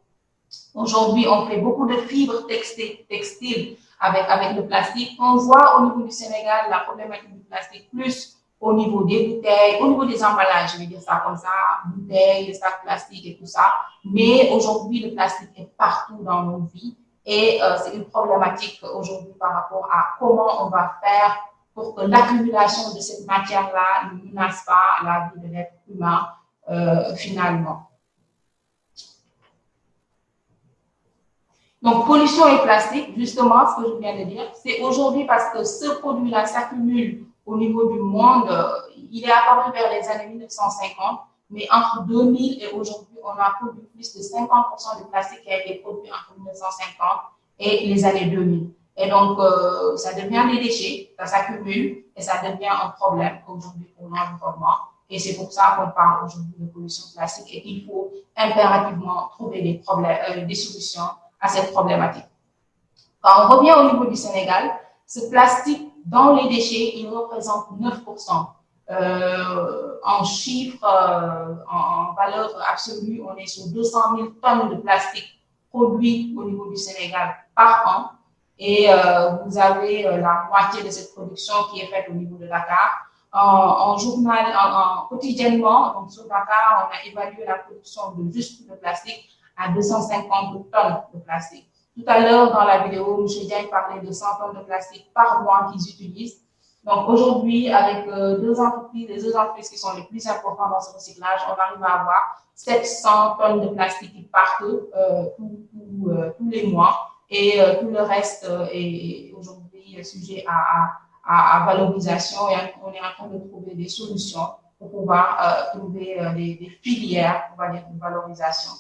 Aujourd'hui, on fait beaucoup de fibres textiles avec le plastique. On voit au niveau du Sénégal la problématique du plastique plus au niveau des bouteilles, au niveau des emballages, je vais dire ça comme ça, bouteilles, sacs plastiques et tout ça. Mais aujourd'hui, le plastique est partout dans nos vies et c'est une problématique aujourd'hui par rapport à comment on va faire pour que l'accumulation de cette matière-là ne menace pas la vie de l'être humain finalement. Donc, pollution et plastique, justement, ce que je viens de dire, c'est aujourd'hui parce que ce produit-là s'accumule au niveau du monde. Il est apparu vers les années 1950, mais entre 2000 et aujourd'hui, on a produit plus de 50% du plastique qui a été produit entre 1950 et les années 2000. Et donc, ça devient des déchets, ça s'accumule et ça devient un problème aujourd'hui pour l'environnement. Et c'est pour ça qu'on parle aujourd'hui de pollution plastique et qu'il faut impérativement trouver des solutions à cette problématique. Quand on revient au niveau du Sénégal, ce plastique dans les déchets, il représente 9%. En chiffres, en valeur absolue, on est sur 200 000 tonnes de plastique produit au niveau du Sénégal par an. Et vous avez la moitié de cette production qui est faite au niveau de Dakar. Quotidiennement, donc sur Dakar, on a évalué la production de juste de plastique à 250 tonnes de plastique. Tout à l'heure, dans la vidéo, M. Diagne parlait de 100 tonnes de plastique par mois qu'ils utilisent. Donc aujourd'hui, avec les deux entreprises qui sont les plus importantes dans ce recyclage, on arrive à avoir 700 tonnes de plastique qui partent tous les mois. Et tout le reste est aujourd'hui sujet à valorisation et on est en train de trouver des solutions pour pouvoir trouver des filières, on va dire, de valorisation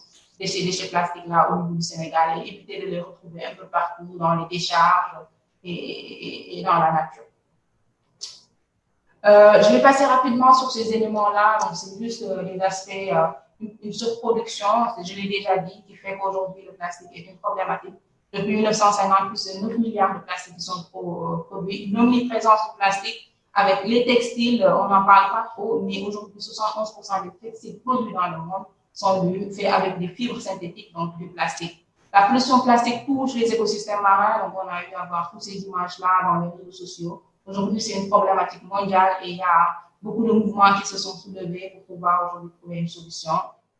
de ces déchets plastiques-là au niveau du Sénégal et éviter de les retrouver un peu partout dans les décharges et dans la nature. Je vais passer rapidement sur ces éléments-là. Donc, c'est juste les aspects, une surproduction, je l'ai déjà dit, qui fait qu'aujourd'hui, le plastique est une problématique. Depuis 1950, plus de 9 milliards de plastiques qui sont produits. Une omniprésence du plastique. Avec les textiles, on n'en parle pas trop, mais aujourd'hui, 71% des textiles produits dans le monde sont faits avec des fibres synthétiques, donc du plastique. La pollution plastique touche les écosystèmes marins, donc on a eu à voir toutes ces images-là dans les réseaux sociaux. Aujourd'hui, c'est une problématique mondiale et il y a beaucoup de mouvements qui se sont soulevés pour pouvoir aujourd'hui trouver une solution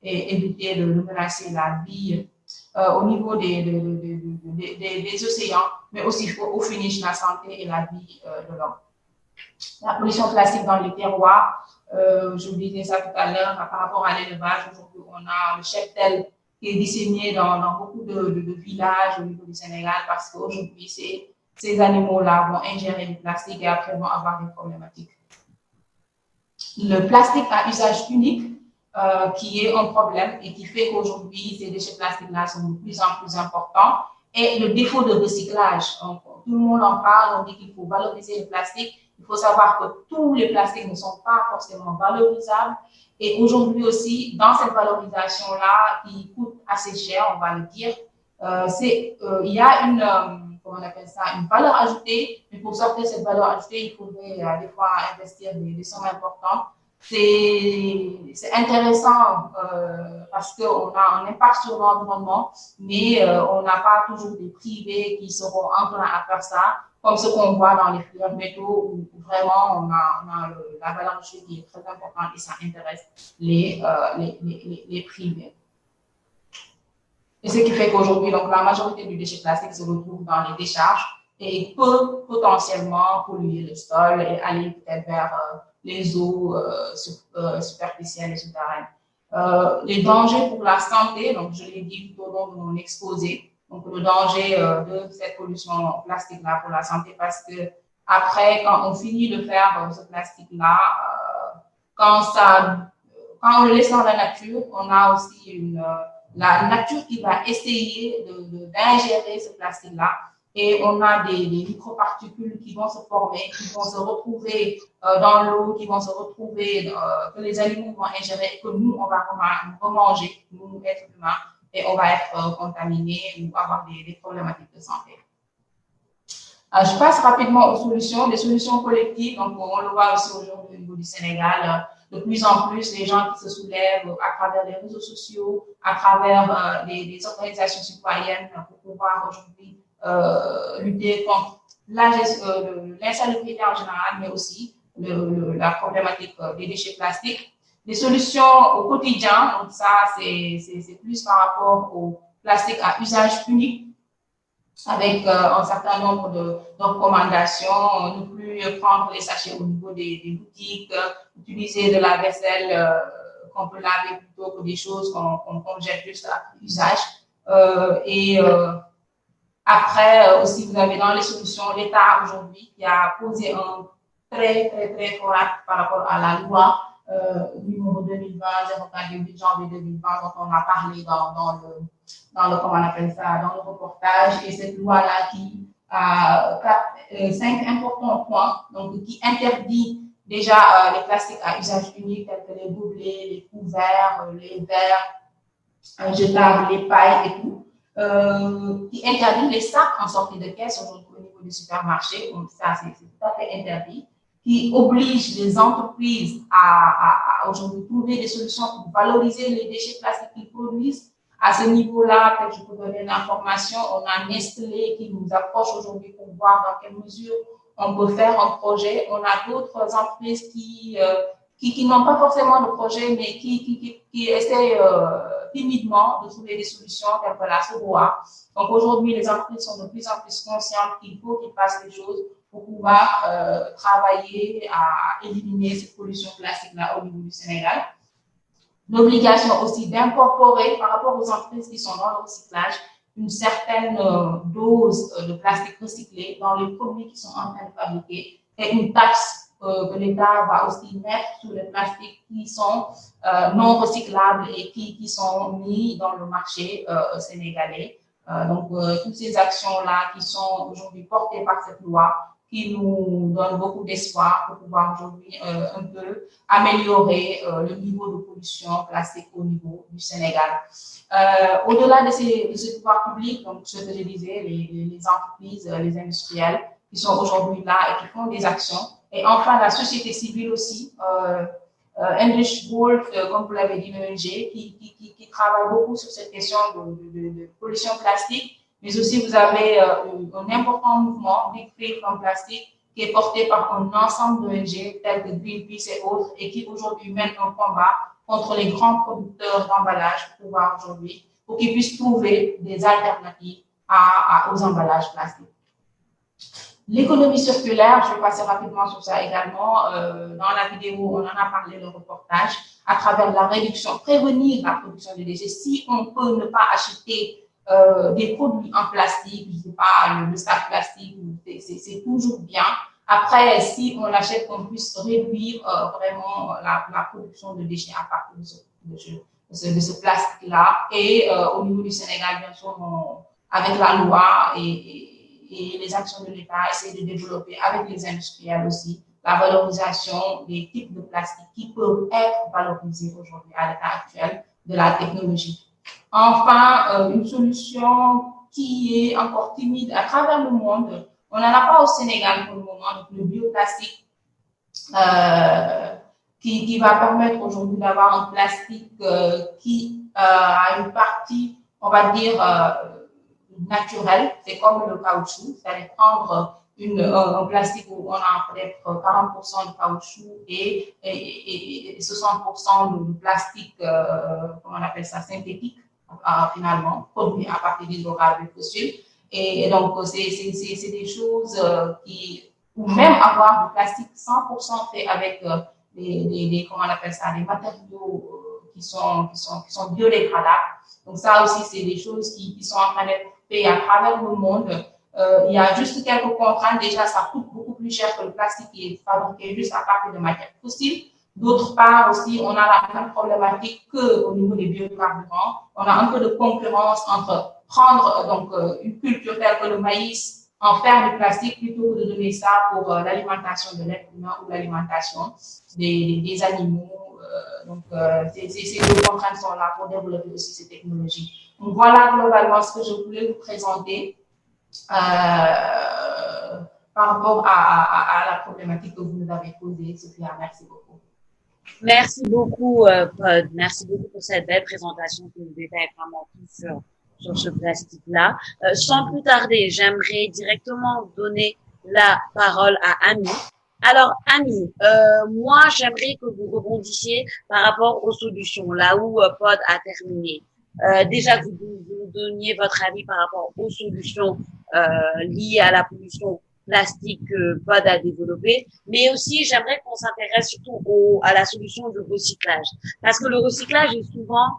et éviter de menacer la vie au niveau des océans, mais aussi au finish la santé et la vie de l'homme. La pollution plastique dans les terroirs, je vous disais ça tout à l'heure, par rapport à l'élevage, aujourd'hui on a le cheptel qui est disséminé dans beaucoup de villages au niveau du Sénégal parce qu'aujourd'hui ces animaux-là vont ingérer du plastique et après vont avoir des problématiques. Le plastique à usage unique, qui est un problème et qui fait qu'aujourd'hui, ces déchets plastiques-là sont de plus en plus importants. Et le défaut de recyclage, tout le monde en parle, on dit qu'il faut valoriser le plastique. Il faut savoir que tous les plastiques ne sont pas forcément valorisables. Et aujourd'hui aussi, dans cette valorisation-là, qui coûte assez cher, on va le dire, il y a comment on appelle ça, une valeur ajoutée. Mais pour sortir cette valeur ajoutée, il faudrait des fois investir des sommes importantes. C'est intéressant parce qu'on a un impact sur l'environnement, mais on n'a pas toujours des privés qui seront enclins à faire ça, comme ce qu'on voit dans les filières métaux où vraiment on a la valeur ajoutée qui est très importante et ça intéresse les privés. Et ce qui fait qu'aujourd'hui, donc la majorité du déchet plastique se retrouve dans les décharges et peut potentiellement polluer le sol et aller peut-être vers les eaux superficielles et souterraines. Les dangers pour la santé, donc je l'ai dit tout au long de mon exposé, donc le danger de cette pollution plastique-là pour la santé, parce que après, quand on finit de faire ce plastique-là, quand on le laisse dans la nature, on a aussi la nature qui va essayer d'ingérer ce plastique-là. Et on a des microparticules qui vont se former, qui vont se retrouver dans l'eau, qui vont se retrouver, que les animaux vont ingérer et que nous, on va remanger, nous, êtres humains, et on va être contaminés ou avoir des problématiques de santé. Je passe rapidement aux solutions, des solutions collectives. Donc, on le voit aussi aujourd'hui au niveau du Sénégal. de plus en plus les gens qui se soulèvent à travers les réseaux sociaux, à travers des organisations citoyennes pour pouvoir aujourd'hui lutter contre l'insalubrité en général, mais aussi la problématique des déchets plastiques. Les solutions au quotidien, donc ça c'est plus par rapport au plastique à usage unique, avec un certain nombre de recommandations, ne plus prendre les sachets au niveau des boutiques, utiliser de la vaisselle qu'on peut laver plutôt que des choses qu'on jette juste à usage. Après, aussi, vous avez dans les solutions l'État aujourd'hui qui a posé un très fort acte par rapport à la loi numéro 2020, 04 du 8 janvier 2020, dont on a parlé dans le comment on appelle ça, dans le reportage. Et cette loi-là qui a 5 importants points, donc qui interdit déjà les plastiques à usage unique, tels que les gobelets, les couverts, les verres jetables, les pailles et tout. Qui interdit les sacs en sortie de caisse aujourd'hui au niveau des supermarchés, donc ça c'est tout à fait interdit, qui oblige les entreprises à aujourd'hui trouver des solutions pour valoriser les déchets plastiques qu'ils produisent. À ce niveau-là, peut-être je peux donner une information, on a Nestlé qui nous approche aujourd'hui pour voir dans quelle mesure on peut faire un projet. On a d'autres entreprises qui n'ont pas forcément de projet, mais qui essaient timidement de trouver des solutions telles que la SOBOA. Donc aujourd'hui, les entreprises sont de plus en plus conscientes qu'il faut qu'ils fassent des choses pour pouvoir travailler à éliminer cette pollution plastique-là au niveau du Sénégal. L'obligation aussi d'incorporer par rapport aux entreprises qui sont dans le recyclage une certaine dose de plastique recyclé dans les produits qui sont en train de fabriquer et une taxe que l'État va aussi mettre sur les plastiques qui sont non recyclables et qui sont mis dans le marché sénégalais. Donc, toutes ces actions-là qui sont aujourd'hui portées par cette loi, qui nous donnent beaucoup d'espoir pour pouvoir aujourd'hui un peu améliorer le niveau de pollution plastique au niveau du Sénégal. Au-delà de ces pouvoirs publics, donc ce que je disais, les entreprises, les industriels qui sont aujourd'hui là et qui font des actions, et enfin la société civile aussi, English World, comme vous l'avez dit, l'ONG, qui travaille beaucoup sur cette question de pollution plastique, mais aussi vous avez un important mouvement, Big Free from Plastic, qui est porté par un ensemble d'ONG tels que Greenpeace et autres, et qui aujourd'hui mènent un combat contre les grands producteurs d'emballages pour qu'ils puissent trouver des alternatives aux emballages plastiques. L'économie circulaire, je vais passer rapidement sur ça également. Dans la vidéo, on en a parlé, le reportage, à travers la réduction, prévenir la production de déchets. Si on peut ne pas acheter des produits en plastique, je ne sais pas, le sac plastique, c'est toujours bien. Après, si on l'achète, qu'on puisse réduire vraiment la production de déchets à partir de ce plastique-là. Et au niveau du Sénégal, bien sûr, avec la loi et les actions de l'État, essayer de développer avec les industriels aussi la valorisation des types de plastique qui peuvent être valorisés aujourd'hui à l'état actuel de la technologie. Enfin, une solution qui est encore timide à travers le monde, on n'en a pas au Sénégal pour le moment, donc le bioplastique qui va permettre aujourd'hui d'avoir un plastique qui a une partie, on va dire, naturel, c'est comme le caoutchouc, c'est-à-dire prendre un plastique où on a peut-être 40% de caoutchouc et 60% de plastique, comment on appelle ça, synthétique, finalement, produit à partir d'hydrocarbures fossiles. Et donc, c'est des choses ou même avoir du plastique 100% fait avec comment on appelle ça, des matériaux qui sont biodégradables. Donc ça aussi, c'est des choses qui sont en train d'être faites à travers le monde. Il y a juste quelques contraintes. Déjà, ça coûte beaucoup plus cher que le plastique qui est fabriqué juste à partir de matières fossiles. D'autre part aussi, on a la même problématique qu'au niveau des biocarburants. On a un peu de concurrence entre prendre donc une culture telle que le maïs, en faire du plastique plutôt que de donner ça pour l'alimentation de l'être humain ou l'alimentation des animaux. Donc, ces deux contraintes sont là pour développer aussi ces technologies. Donc, voilà globalement ce que je voulais vous présenter par rapport à la problématique que vous nous avez posée, Sophia. Merci beaucoup. Merci beaucoup, Pod. Merci beaucoup pour cette belle présentation qui nous détaille vraiment tout sur ce plastique-là. Sans plus tarder, j'aimerais directement donner la parole à Ami. Alors, Ami, moi, j'aimerais que vous rebondissiez par rapport aux solutions, là où Pod a terminé. Déjà, vous donniez votre avis par rapport aux solutions liées à la pollution plastique que Pod a développé, mais aussi j'aimerais qu'on s'intéresse surtout à la solution du recyclage, parce que le recyclage est souvent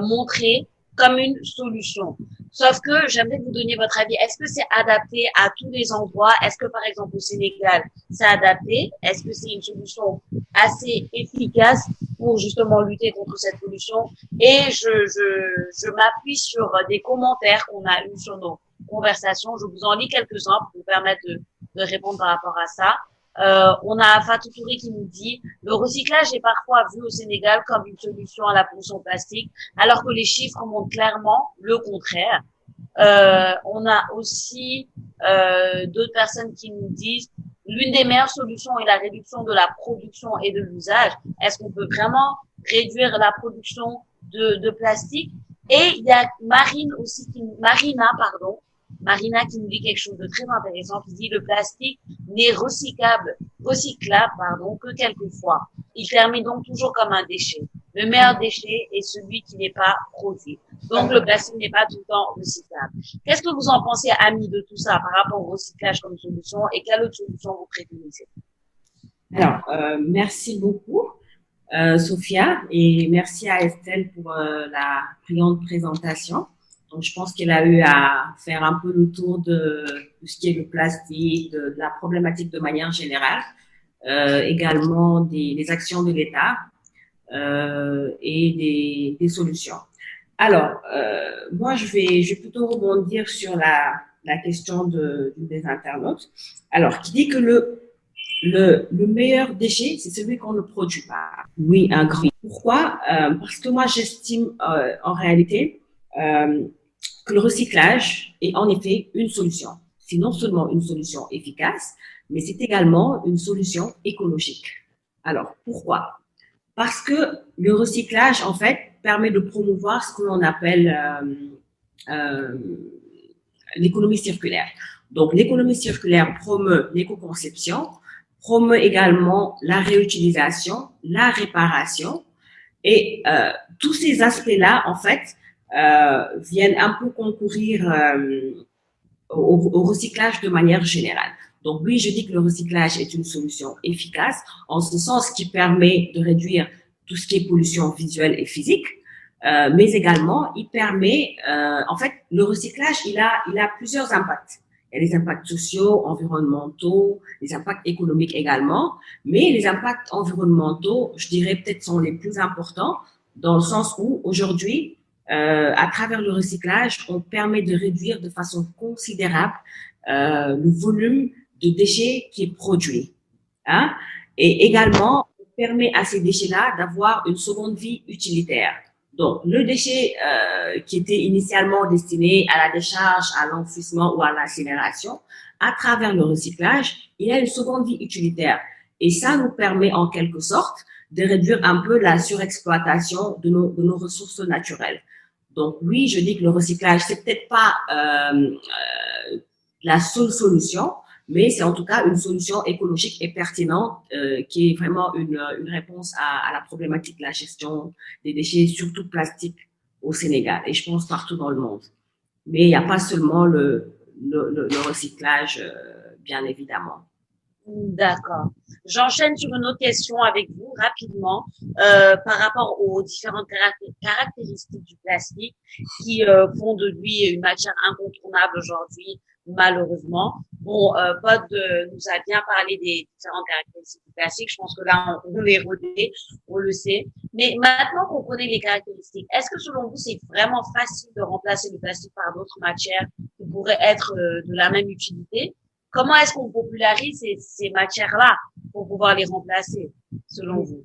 montré comme une solution. Sauf que j'aimerais que vous donniez votre avis. Est-ce que c'est adapté à tous les endroits? Est-ce que par exemple au Sénégal, c'est adapté? Est-ce que c'est une solution assez efficace pour justement lutter contre cette pollution? Et je m'appuie sur des commentaires qu'on a eus sur nos conversations. Je vous en lis quelques-uns pour vous permettre de répondre par rapport à ça. On a Fatou Touré qui nous dit le recyclage est parfois vu au Sénégal comme une solution à la pollution plastique, alors que les chiffres montrent clairement le contraire. On a aussi d'autres personnes qui nous disent l'une des meilleures solutions est la réduction de la production et de l'usage. Est-ce qu'on peut vraiment réduire la production de plastique? Et il y a Marina qui nous dit quelque chose de très intéressant, qui dit le plastique n'est recyclable, que quelquefois. Il termine donc toujours comme un déchet. Le meilleur déchet est celui qui n'est pas produit. Donc le plastique n'est pas tout le temps recyclable. Qu'est-ce que vous en pensez, amis, de tout ça par rapport au recyclage comme solution et quelle autre solution vous préconisez? Alors, merci beaucoup, Sophia, et merci à Estelle pour la brillante présentation. Donc, je pense qu'elle a eu à faire un peu le tour de ce qui est le plastique, de la problématique de manière générale, également des actions de l'État et des solutions. Alors, moi, je vais plutôt rebondir sur la question d'une des internautes. Alors, qui dit que le meilleur déchet, c'est celui qu'on ne produit pas. Oui, un grand. Pourquoi? Parce que moi, j'estime en réalité que le recyclage est en effet une solution. C'est non seulement une solution efficace, mais c'est également une solution écologique. Alors, pourquoi? Parce que le recyclage, en fait, permet de promouvoir ce que l'on appelle l'économie circulaire. Donc, l'économie circulaire promeut l'éco-conception, promeut également la réutilisation, la réparation, et tous ces aspects-là, en fait, viennent un peu concourir au recyclage de manière générale. Donc oui, je dis que le recyclage est une solution efficace, en ce sens qui permet de réduire tout ce qui est pollution visuelle et physique, mais également il permet, en fait, le recyclage, il a plusieurs impacts. Il y a les impacts sociaux, environnementaux, les impacts économiques également, mais les impacts environnementaux, je dirais peut-être sont les plus importants, dans le sens où aujourd'hui, à travers le recyclage, on permet de réduire de façon considérable le volume de déchets qui est produit. Hein? Et également, on permet à ces déchets-là d'avoir une seconde vie utilitaire. Donc, le déchet qui était initialement destiné à la décharge, à l'enfouissement ou à l'incinération, à travers le recyclage, il a une seconde vie utilitaire. Et ça nous permet en quelque sorte de réduire un peu la surexploitation de nos ressources naturelles. Donc oui, je dis que le recyclage, c'est peut-être pas la seule solution, mais c'est en tout cas une solution écologique et pertinente qui est vraiment une réponse à la problématique de la gestion des déchets, surtout plastiques au Sénégal et je pense partout dans le monde. Mais il n'y a pas seulement le recyclage, bien évidemment. D'accord. J'enchaîne sur une autre question avec vous rapidement par rapport aux différentes caractéristiques du plastique qui font de lui une matière incontournable aujourd'hui, malheureusement. Bon, Pod nous a bien parlé des différentes caractéristiques du plastique. Je pense que là, on les redait, on le sait. Mais maintenant qu'on connaît les caractéristiques, est-ce que selon vous, c'est vraiment facile de remplacer le plastique par d'autres matières qui pourraient être de la même utilité? Comment est-ce qu'on popularise ces matières-là pour pouvoir les remplacer, selon vous?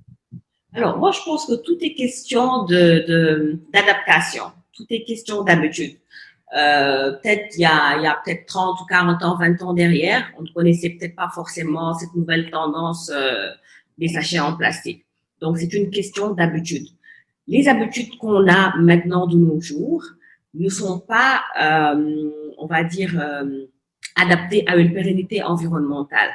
Alors, moi, je pense que tout est question d'adaptation. Tout est question d'habitude. Peut-être il y a peut-être 30 ou 40 ans, 20 ans derrière, on ne connaissait peut-être pas forcément cette nouvelle tendance des sachets en plastique. Donc, c'est une question d'habitude. Les habitudes qu'on a maintenant de nos jours ne sont pas, on va dire, adaptées à une pérennité environnementale.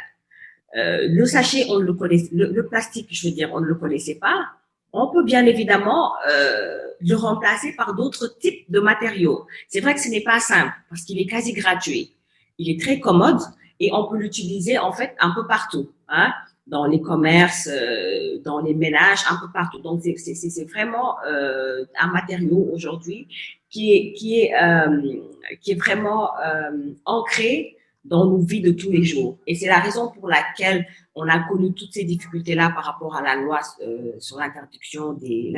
Le sachet, on le connaît, le plastique, je veux dire, on ne le connaissait pas. On peut bien évidemment le remplacer par d'autres types de matériaux. C'est vrai que ce n'est pas simple parce qu'il est quasi gratuit. Il est très commode et on peut l'utiliser en fait un peu partout, hein, dans les commerces, dans les ménages, un peu partout. Donc c'est vraiment un matériau aujourd'hui qui est vraiment ancré dans nos vies de tous les jours. Et c'est la raison pour laquelle on a connu toutes ces difficultés-là par rapport à la loi sur l'interdiction des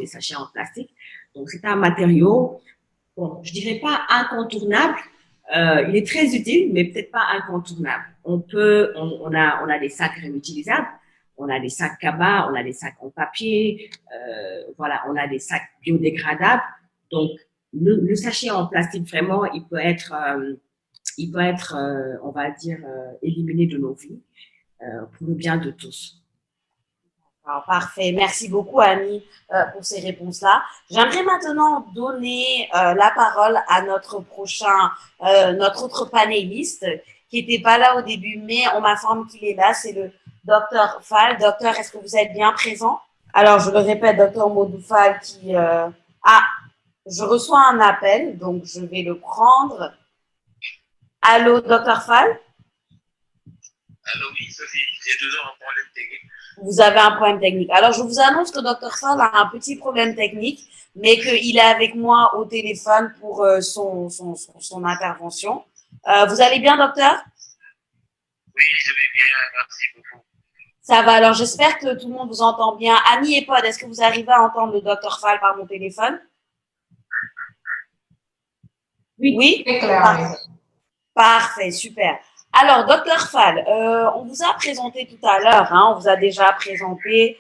sachets en plastique. Donc, c'est un matériau, bon, je dirais pas incontournable. Il est très utile, mais peut-être pas incontournable. On a des sacs réutilisables, on a des sacs cabas, on a des sacs en papier, voilà, on a des sacs biodégradables. Donc, le sachet en plastique, vraiment, il peut être, on va dire, éliminé de nos vies pour le bien de tous. Alors, parfait. Merci beaucoup, Annie, pour ces réponses-là. J'aimerais maintenant donner la parole à notre autre panéliste qui n'était pas là au début, mais on m'informe qu'il est là. C'est le docteur Fall. Docteur, est-ce que vous êtes bien présent? Alors, je le répète, docteur Modou Fall qui... je reçois un appel, donc je vais le prendre. Allô, docteur Fall? Allô, oui, Sophie, j'ai toujours un problème technique. Vous avez un problème technique. Alors, je vous annonce que docteur Fall a un petit problème technique, mais qu'il est avec moi au téléphone pour son intervention. Vous allez bien, docteur? Oui, je vais bien, merci beaucoup. Ça va, alors j'espère que tout le monde vous entend bien. Annie et Pod, est-ce que vous arrivez à entendre le docteur Fall par mon téléphone? Oui? Parfait. Parfait, super. Alors, docteur Fall, on vous a présenté tout à l'heure, hein, on vous a déjà présenté,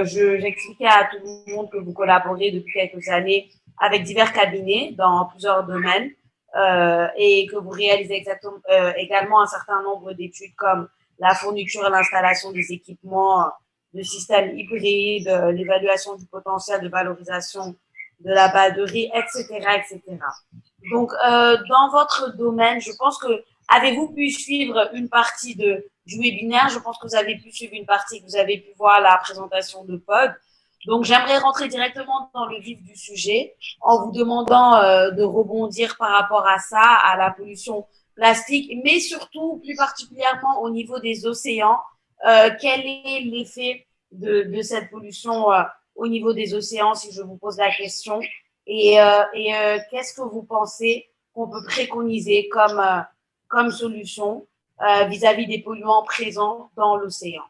j'expliquais à tout le monde que vous collaborez depuis quelques années avec divers cabinets dans plusieurs domaines et que vous réalisez également un certain nombre d'études comme la fourniture et l'installation des équipements de systèmes hybrides, l'évaluation du potentiel de valorisation de la batterie, etc., etc. Donc, dans votre domaine, je pense que avez-vous pu suivre une partie du webinaire? Je pense que vous avez pu suivre une partie, que vous avez pu voir la présentation de Pod. Donc, j'aimerais rentrer directement dans le vif du sujet en vous demandant de rebondir par rapport à ça, à la pollution plastique, mais surtout, plus particulièrement au niveau des océans. Quel est l'effet de cette pollution au niveau des océans, si je vous pose la question? Et qu'est-ce que vous pensez qu'on peut préconiser comme solution vis-à-vis des polluants présents dans l'océan?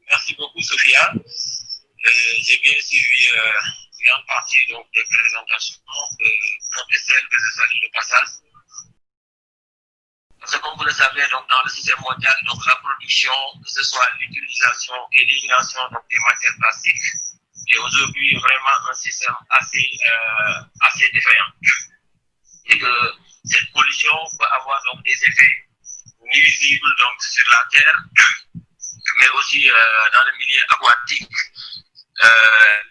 Merci beaucoup, Sophia. J'ai bien suivi une partie donc, des présentations de professeurs que je salue le passage. Parce que comme vous le savez, donc, dans le système mondial, donc, la production, que ce soit l'utilisation et l'élimination des matières plastiques, est aujourd'hui vraiment un système assez défaillant. Et que cette pollution peut avoir donc des effets nuisibles donc, sur la terre, mais aussi dans le milieu aquatique,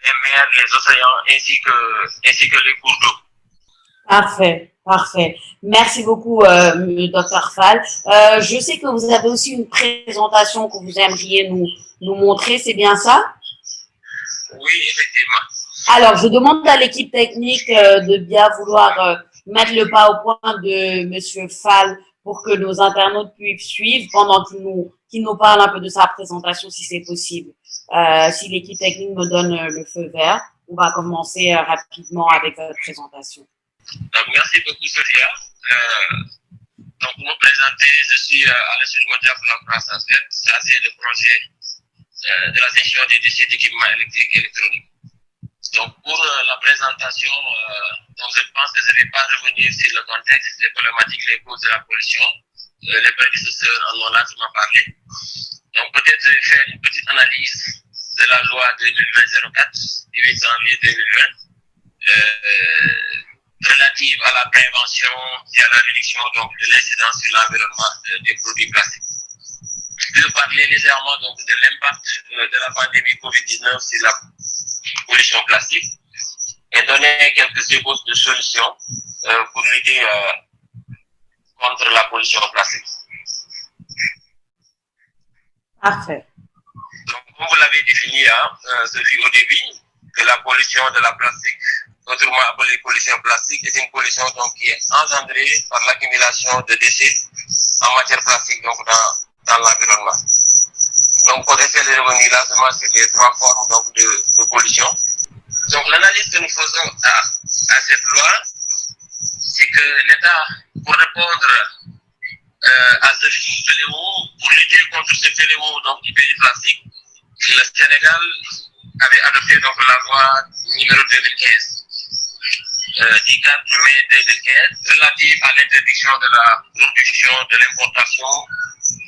les mers, les océans, ainsi que les cours d'eau. Parfait, parfait. Merci beaucoup, Dr Fall. Je sais que vous avez aussi une présentation que vous aimeriez nous montrer, c'est bien ça? Oui, effectivement. Alors, je demande à l'équipe technique de bien vouloir mettre le pas au point de Monsieur Fall pour que nos internautes puissent suivre pendant qu'il nous parle un peu de sa présentation, si c'est possible. Si l'équipe technique me donne le feu vert, on va commencer rapidement avec votre présentation. Donc, merci beaucoup, Sophia. Donc, pour me présenter, je suis à l'Institut mondial pour la croissance verte, chargé de projet de la gestion des déchets d'équipements électriques et électroniques. Donc, pour la présentation, donc je pense que je ne vais pas revenir sur le contexte, les problématiques, les causes de la pollution. Les prédécesseurs en ont largement parlé. Donc, peut-être je vais faire une petite analyse de la loi 2020-04 du 8 janvier 2020 relative à la prévention et à la réduction donc, de l'incidence sur l'environnement des produits plastiques. de parler légèrement donc, de l'impact de la pandémie Covid-19 sur la pollution plastique et donner quelques ébauches de solutions pour lutter contre la pollution plastique. Parfait. Donc, comme vous l'avez défini, Sophie, au début, que la pollution de la plastique, autrement appelée pollution plastique, est une pollution donc, qui est engendrée par l'accumulation de déchets en matière plastique donc, dans l'environnement. Donc, pour essayer de revenir là seulement sur les trois formes donc, de pollution. Donc, l'analyse que nous faisons à cette loi, c'est que l'État, pour répondre à ce fléau, pour lutter contre ce fléau donc, du pays plastique, le Sénégal avait adopté donc, la loi numéro 2015. Du 4 mai 2015 relative à l'interdiction de la production, de l'importation,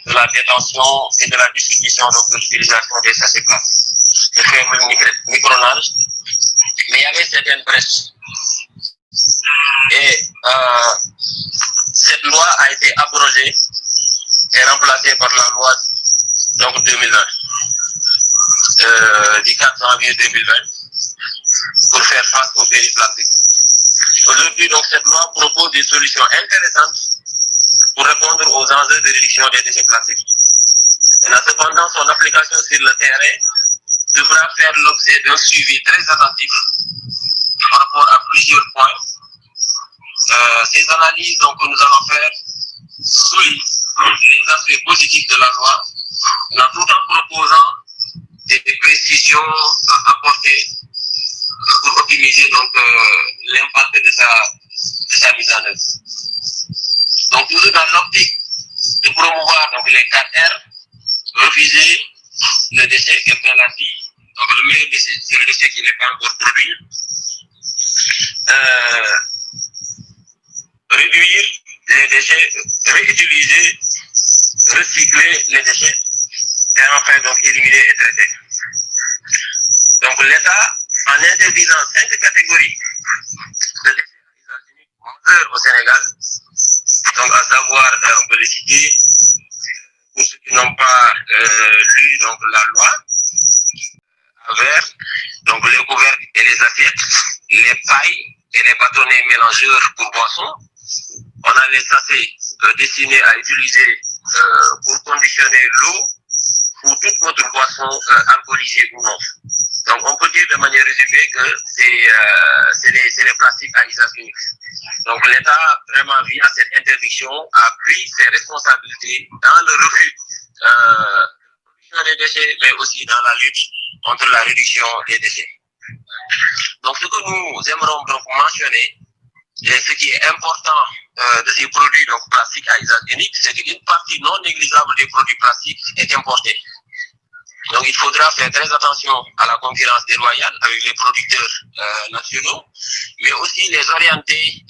de la détention et de la distribution donc, de l'utilisation des sachets plastiques de faible micronage. Mais il y avait certaines brèches. Et cette loi a été abrogée et remplacée par la loi donc, 2020, du 4 janvier 2020, pour faire face aux pays plastiques. Aujourd'hui, donc, cette loi propose des solutions intéressantes pour répondre aux enjeux de réduction des déchets plastiques. Cependant, son application sur le terrain devra faire l'objet d'un suivi très attentif par rapport à plusieurs points. Ces analyses donc, que nous allons faire soulignent les aspects positifs de la loi, tout en proposant des précisions à apporter pour optimiser donc l'impact de sa mise en œuvre. Donc toujours dans l'optique de promouvoir donc les 4 R, refuser le déchet, quelqu'un l'a dit, donc le meilleur déchet, c'est le déchet qui n'est pas encore produit. Réduire les déchets, réutiliser, recycler les déchets et enfin donc éliminer et traiter. Donc l'État, en interdisant 5 catégories de déchets à usage unique majeurs au Sénégal, donc à savoir, on peut les citer, pour ceux qui n'ont pas lu donc, la loi, à verre, donc les couvercles et les assiettes, les pailles et les bâtonnets mélangeurs pour boissons. On a les sachets destinés à utiliser pour conditionner l'eau ou toute autre boisson alcoolisée ou non. Donc on peut dire de manière résumée que c'est les plastiques à usage unique. Donc l'État, vraiment via cette interdiction, a pris ses responsabilités dans le refus des déchets, mais aussi dans la lutte contre la réduction des déchets. Donc ce que nous aimerons donc mentionner, et ce qui est important de ces produits donc, plastiques à usage unique, c'est qu'une partie non négligeable des produits plastiques est importée. Donc il faudra faire très attention à la concurrence déloyale avec les producteurs nationaux, mais aussi les orienter,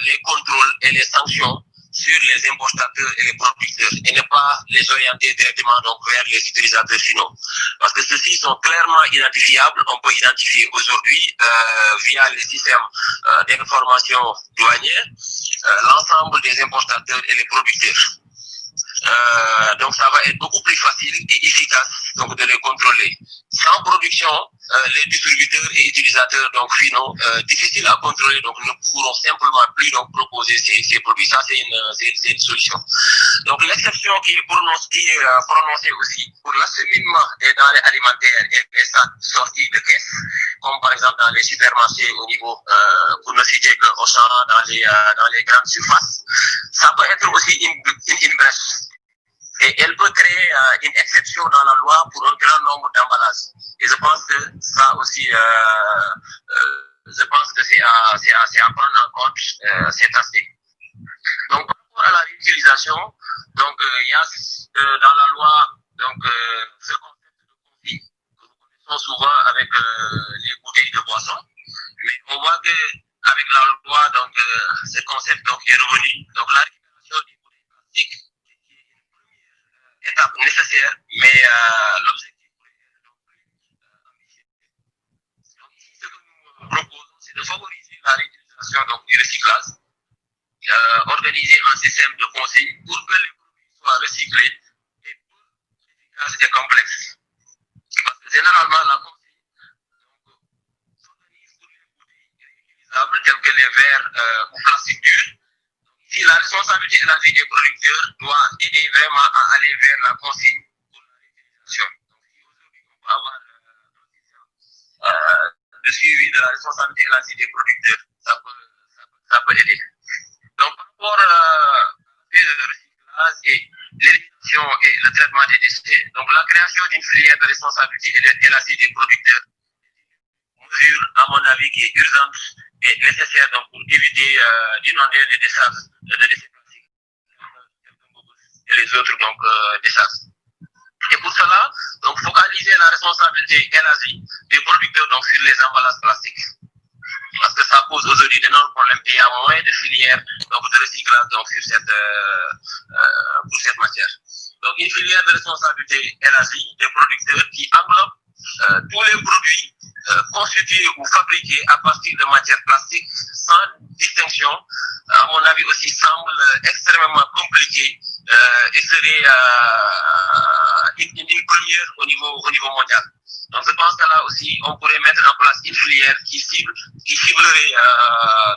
les contrôles et les sanctions sur les importateurs et les producteurs et ne pas les orienter directement donc, vers les utilisateurs finaux. Parce que ceux-ci sont clairement identifiables. On peut identifier aujourd'hui via les systèmes d'information douanière l'ensemble des importateurs et les producteurs. Donc ça va être beaucoup plus facile et efficace donc, de les contrôler. Sans production, les distributeurs et utilisateurs donc, finaux, difficiles à contrôler, donc ne pourront simplement plus donc, proposer ces produits. Ça, c'est une solution. Donc l'exception qui est prononcée aussi pour l'acheminement des denrées alimentaires et des sacs sortis de caisse, comme par exemple dans les supermarchés au niveau, pour ne citer que Auchan, dans les grandes surfaces, ça peut être aussi une brèche. Et elle peut créer une exception dans la loi pour un grand nombre d'emballages. Et je pense que ça aussi, c'est à prendre en compte cet aspect. Donc, par rapport à la réutilisation, donc il y a dans la loi donc ce concept de conflit que nous connaissons souvent avec les bouteilles de boisson. Mais on voit que avec la loi, donc ce concept donc est revenu. Donc la récupération des bouteilles plastiques étape nécessaire, mais l'objectif est donc ambitieux. Donc ici, ce que nous proposons, c'est de favoriser la réutilisation donc, du recyclage, organiser un système de conseil pour que les produits soient recyclés et pour est complexe. Parce que généralement, la consigne s'organise pour les bouteilles réutilisables telles que les verres ou plastiques durs. Ici, la responsabilité et la vie des producteurs doit aider vraiment à aller vers la consigne pour la réutilisation. Donc, si aujourd'hui on peut avoir le suivi de la responsabilité et la vie des producteurs, ça peut aider. Donc, par rapport à le recyclage et l'élimination et le traitement des déchets, donc la création d'une filière de responsabilité et la vie des producteurs, une mesure, à mon avis, qui est urgente et nécessaire donc, pour éviter d'inonder les décharges de déchets plastiques et les autres donc, décharges. Et pour cela, donc, focaliser la responsabilité et la vie des producteurs donc, sur les emballages plastiques. Parce que ça pose aujourd'hui d'énormes problèmes et il y a moins de filières donc, de recyclage donc, pour cette matière. Donc une filière de responsabilité élargie des producteurs qui englobe tous les produits constitués ou fabriqués à partir de matières plastiques sans distinction, à mon avis aussi semble extrêmement compliqué et serait une première au niveau mondial. Donc je pense que là aussi, on pourrait mettre en place une filière qui ciblerait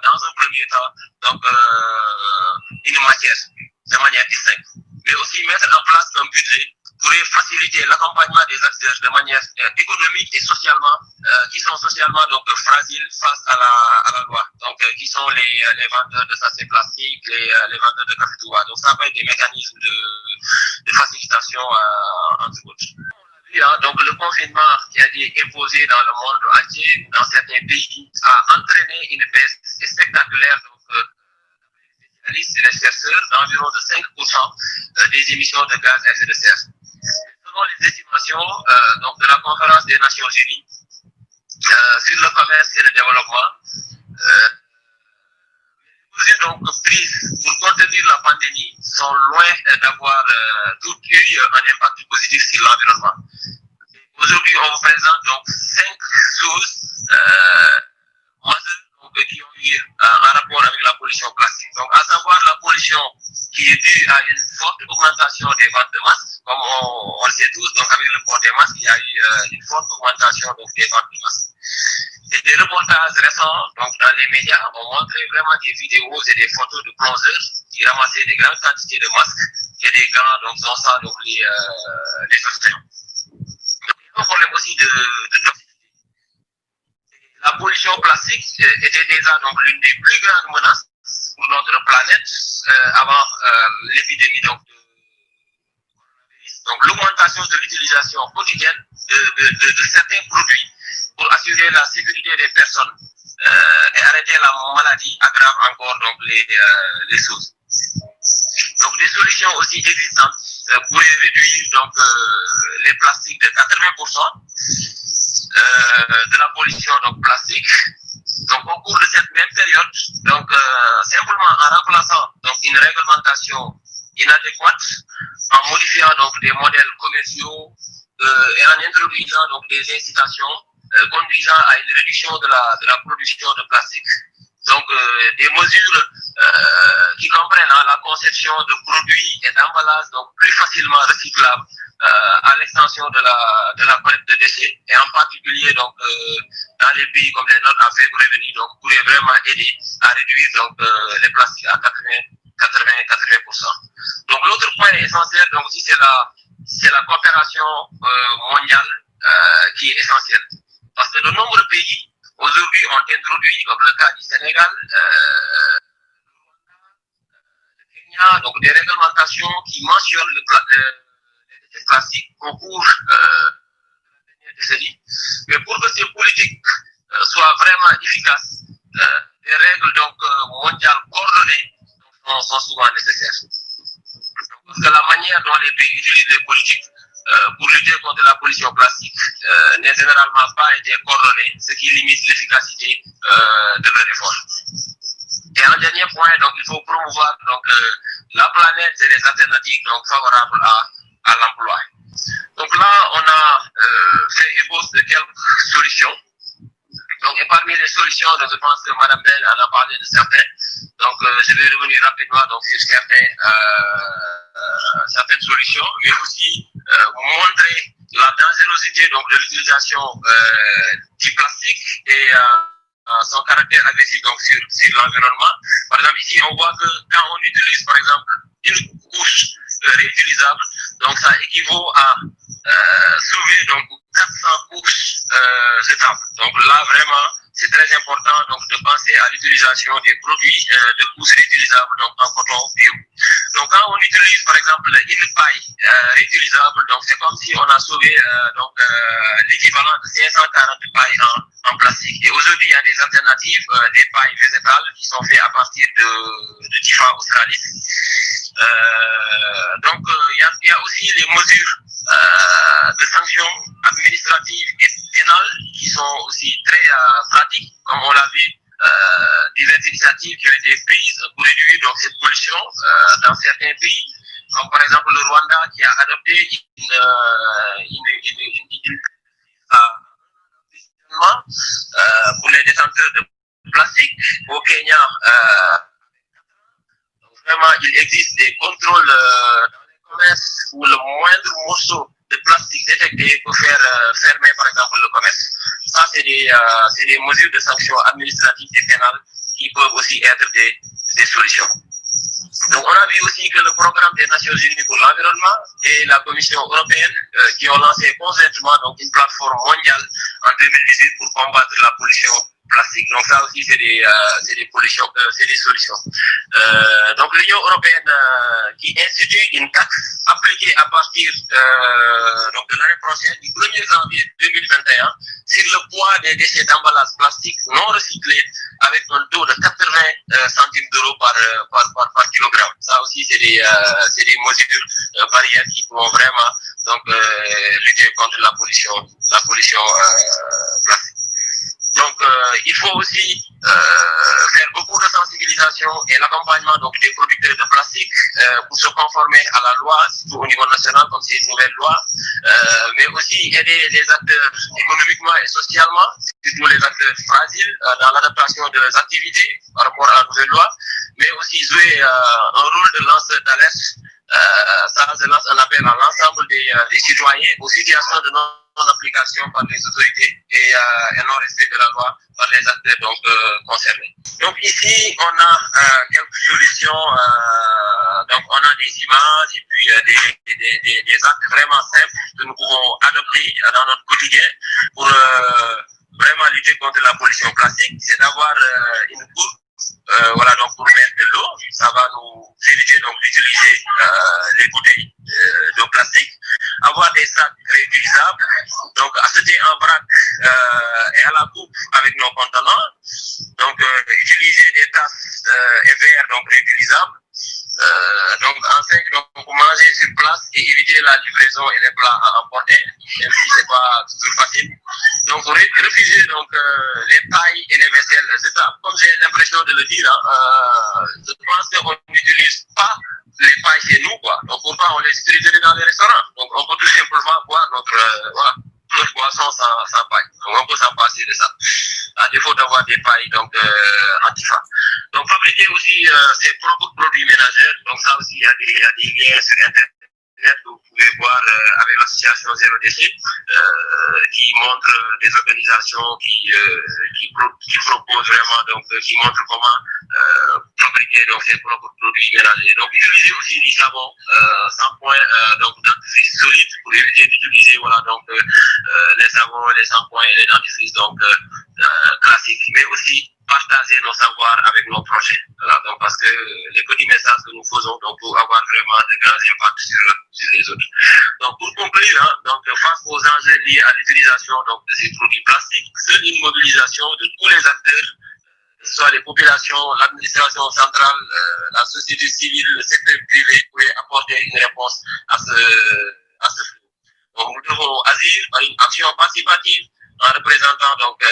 dans un premier temps donc, une matière de manière distincte. Mais aussi mettre en place un budget pourrait faciliter l'accompagnement des acteurs de manière économique et socialement, qui sont socialement donc fragiles face à la loi. Donc qui sont les vendeurs de sachets plastiques, les vendeurs de café-touba. Donc ça peut être des mécanismes de facilitation entre autres. Donc le confinement qui a été imposé dans le monde entier, dans certains pays, a entraîné une baisse spectaculaire donc, des spécialistes et des chercheurs d'environ de 5% des émissions de gaz à effet de serre. Selon les estimations donc, de la conférence des Nations Unies sur le commerce et le développement, les mesures donc prises pour contenir la pandémie sont loin d'avoir toutes eu un impact positif sur l'environnement. Aujourd'hui, on vous présente donc 5 choses majeures qui ont eu un rapport avec la pollution plastique. Donc, à savoir la pollution qui est due à une forte augmentation des ventes de masques, comme on le sait tous, donc avec le port des masques, il y a eu une forte augmentation donc, des ventes de masques. Et des reportages récents donc, dans les médias ont montré vraiment des vidéos et des photos de plongeurs qui ramassaient des grandes quantités de masques et des gants donc, dans ça, donc, les océans. Donc, il y a un problème aussi de toxicité. La pollution plastique était déjà donc l'une des plus grandes menaces pour notre planète avant l'épidémie donc, de coronavirus. Donc l'augmentation de l'utilisation quotidienne de certains produits pour assurer la sécurité des personnes et arrêter la maladie aggrave encore donc, les choses. Donc des solutions aussi existantes pourraient réduire donc, les plastiques de 80%. De la pollution donc, plastique. Donc, au cours de cette même période, donc, simplement en remplaçant donc, une réglementation inadéquate, en modifiant donc, des modèles commerciaux et en introduisant donc, des incitations conduisant à une réduction de la production de plastique. Donc, des mesures qui comprennent la conception de produits et d'emballages donc, plus facilement recyclables à l'extension de la collecte de déchets et en particulier donc dans les pays comme les nôtres à faible revenu donc pourrait vraiment aider à réduire donc les plastiques à 80%. Donc l'autre point essentiel donc aussi c'est la coopération mondiale qui est essentielle parce que de nombreux pays aujourd'hui ont introduit comme le cas du Sénégal, le Kenya donc des réglementations qui mentionnent les plastiques au cours de la dernière décennie. Mais pour que ces politiques soient vraiment efficaces, des règles donc, mondiales coordonnées sont souvent nécessaires. Parce que la manière dont les pays utilisent les politiques pour lutter contre la pollution plastique n'est généralement pas été coordonnée, ce qui limite l'efficacité de leurs efforts. Et en dernier point, donc, il faut promouvoir donc, la planète et les alternatives donc, favorables à l'emploi. Donc là, on a fait ébauche de quelques solutions. Donc, et parmi les solutions, donc, je pense que Mme Bell en a parlé de certaines. Donc, je vais revenir rapidement donc, sur certaines solutions, mais aussi montrer la dangerosité donc, de l'utilisation du plastique et son caractère agressif donc, sur l'environnement. Par exemple, ici, on voit que quand on utilise, par exemple, une couche réutilisable, donc ça équivaut à sauver donc, 400 couches jetables. Donc là, vraiment, c'est très important donc, de penser à l'utilisation des produits de couches réutilisables donc, en coton bio. Donc quand on utilise par exemple une paille réutilisable, donc c'est comme si on a sauvé l'équivalent de 540 pailles en plastique. Et aujourd'hui, il y a des alternatives, des pailles végétales qui sont faites à partir de Tifa Australis. Il y a aussi les mesures de sanctions administratives et pénales qui sont aussi très pratiques, comme on l'a vu, diverses initiatives qui ont été prises pour réduire donc, cette pollution dans certains pays, comme par exemple le Rwanda qui a adopté pour les détenteurs de plastique. Au Kenya, vraiment, il existe des contrôles dans les commerces où le moindre morceau de plastique détecté peut faire fermer, par exemple, le commerce. Ça, c'est des mesures de sanctions administratives et pénales qui peuvent aussi être des solutions. Donc, on a vu aussi que le programme des Nations Unies pour l'environnement et la Commission européenne qui ont lancé conjointement donc, une plateforme mondiale en 2018 pour combattre la pollution plastique. Donc ça aussi c'est des solutions. Donc l'Union européenne qui institue une taxe appliquée à partir donc de l'année prochaine, du 1er janvier 2021, sur le poids des déchets d'emballage plastique non recyclés avec un taux de 80 centimes d'euros par kilogramme. Ça aussi c'est des mesures barrières qui pourront vraiment donc lutter contre la pollution plastique. Donc, il faut aussi faire beaucoup de sensibilisation et l'accompagnement donc des producteurs de plastique pour se conformer à la loi, surtout au niveau national, comme c'est une nouvelle loi, mais aussi aider les acteurs économiquement et socialement, surtout les acteurs fragiles, dans l'adaptation de leurs activités par rapport à la nouvelle loi, mais aussi jouer un rôle de lanceur d'alerte. Ça, je lance un appel à l'ensemble des citoyens aux situations de non-application par les autorités et non-respect de la loi par les acteurs donc, concernés. Donc ici, on a quelques solutions, donc on a des images et puis des actes vraiment simples que nous pouvons adopter dans notre quotidien pour vraiment lutter contre la pollution plastique. C'est d'avoir une gourde. Voilà, donc pour mettre de l'eau, ça va nous éviter donc d'utiliser les bouteilles de plastique, avoir des sacs réutilisables, donc acheter un vrac et à la coupe avec nos contenants, donc utiliser des tasses et verres donc réutilisables. Donc enfin donc manger sur place et éviter la livraison et les plats à emporter, même si c'est pas toujours facile. Donc refuser donc les pailles et les vaisselles jetables. Comme j'ai l'impression de le dire, je pense qu'on n'utilise pas les pailles chez nous, quoi. Donc pourquoi on les utiliserait dans les restaurants? Donc on peut tout simplement boire notre boisson sans paille. Donc on peut s'en passer de ça. À défaut d'avoir des pailles donc antifa. Donc fabriquer aussi ses propres produits ménagers. Donc ça aussi il y a des liens sur internet que vous pouvez voir avec l'association Zéro Déchet qui montre des organisations qui proposent vraiment donc qui montrent comment fabriquer donc ses propres produits ménagers. Donc utiliser aussi du savon sans point donc dentifrice solide pour éviter d'utiliser voilà donc les savons, les shampoings et les dentifrices donc classiques, mais aussi partager nos savoirs avec nos prochains. Voilà, donc parce que les petits messages que nous faisons donc pour avoir vraiment de grands impacts sur les autres. Donc pour conclure, donc face aux enjeux liés à l'utilisation donc de ces produits plastiques, seule une mobilisation de tous les acteurs, que ce soit les populations, l'administration centrale, la société civile, le secteur privé, pourrait apporter une réponse à ce flou. Donc nous devons agir par une action participative en représentant donc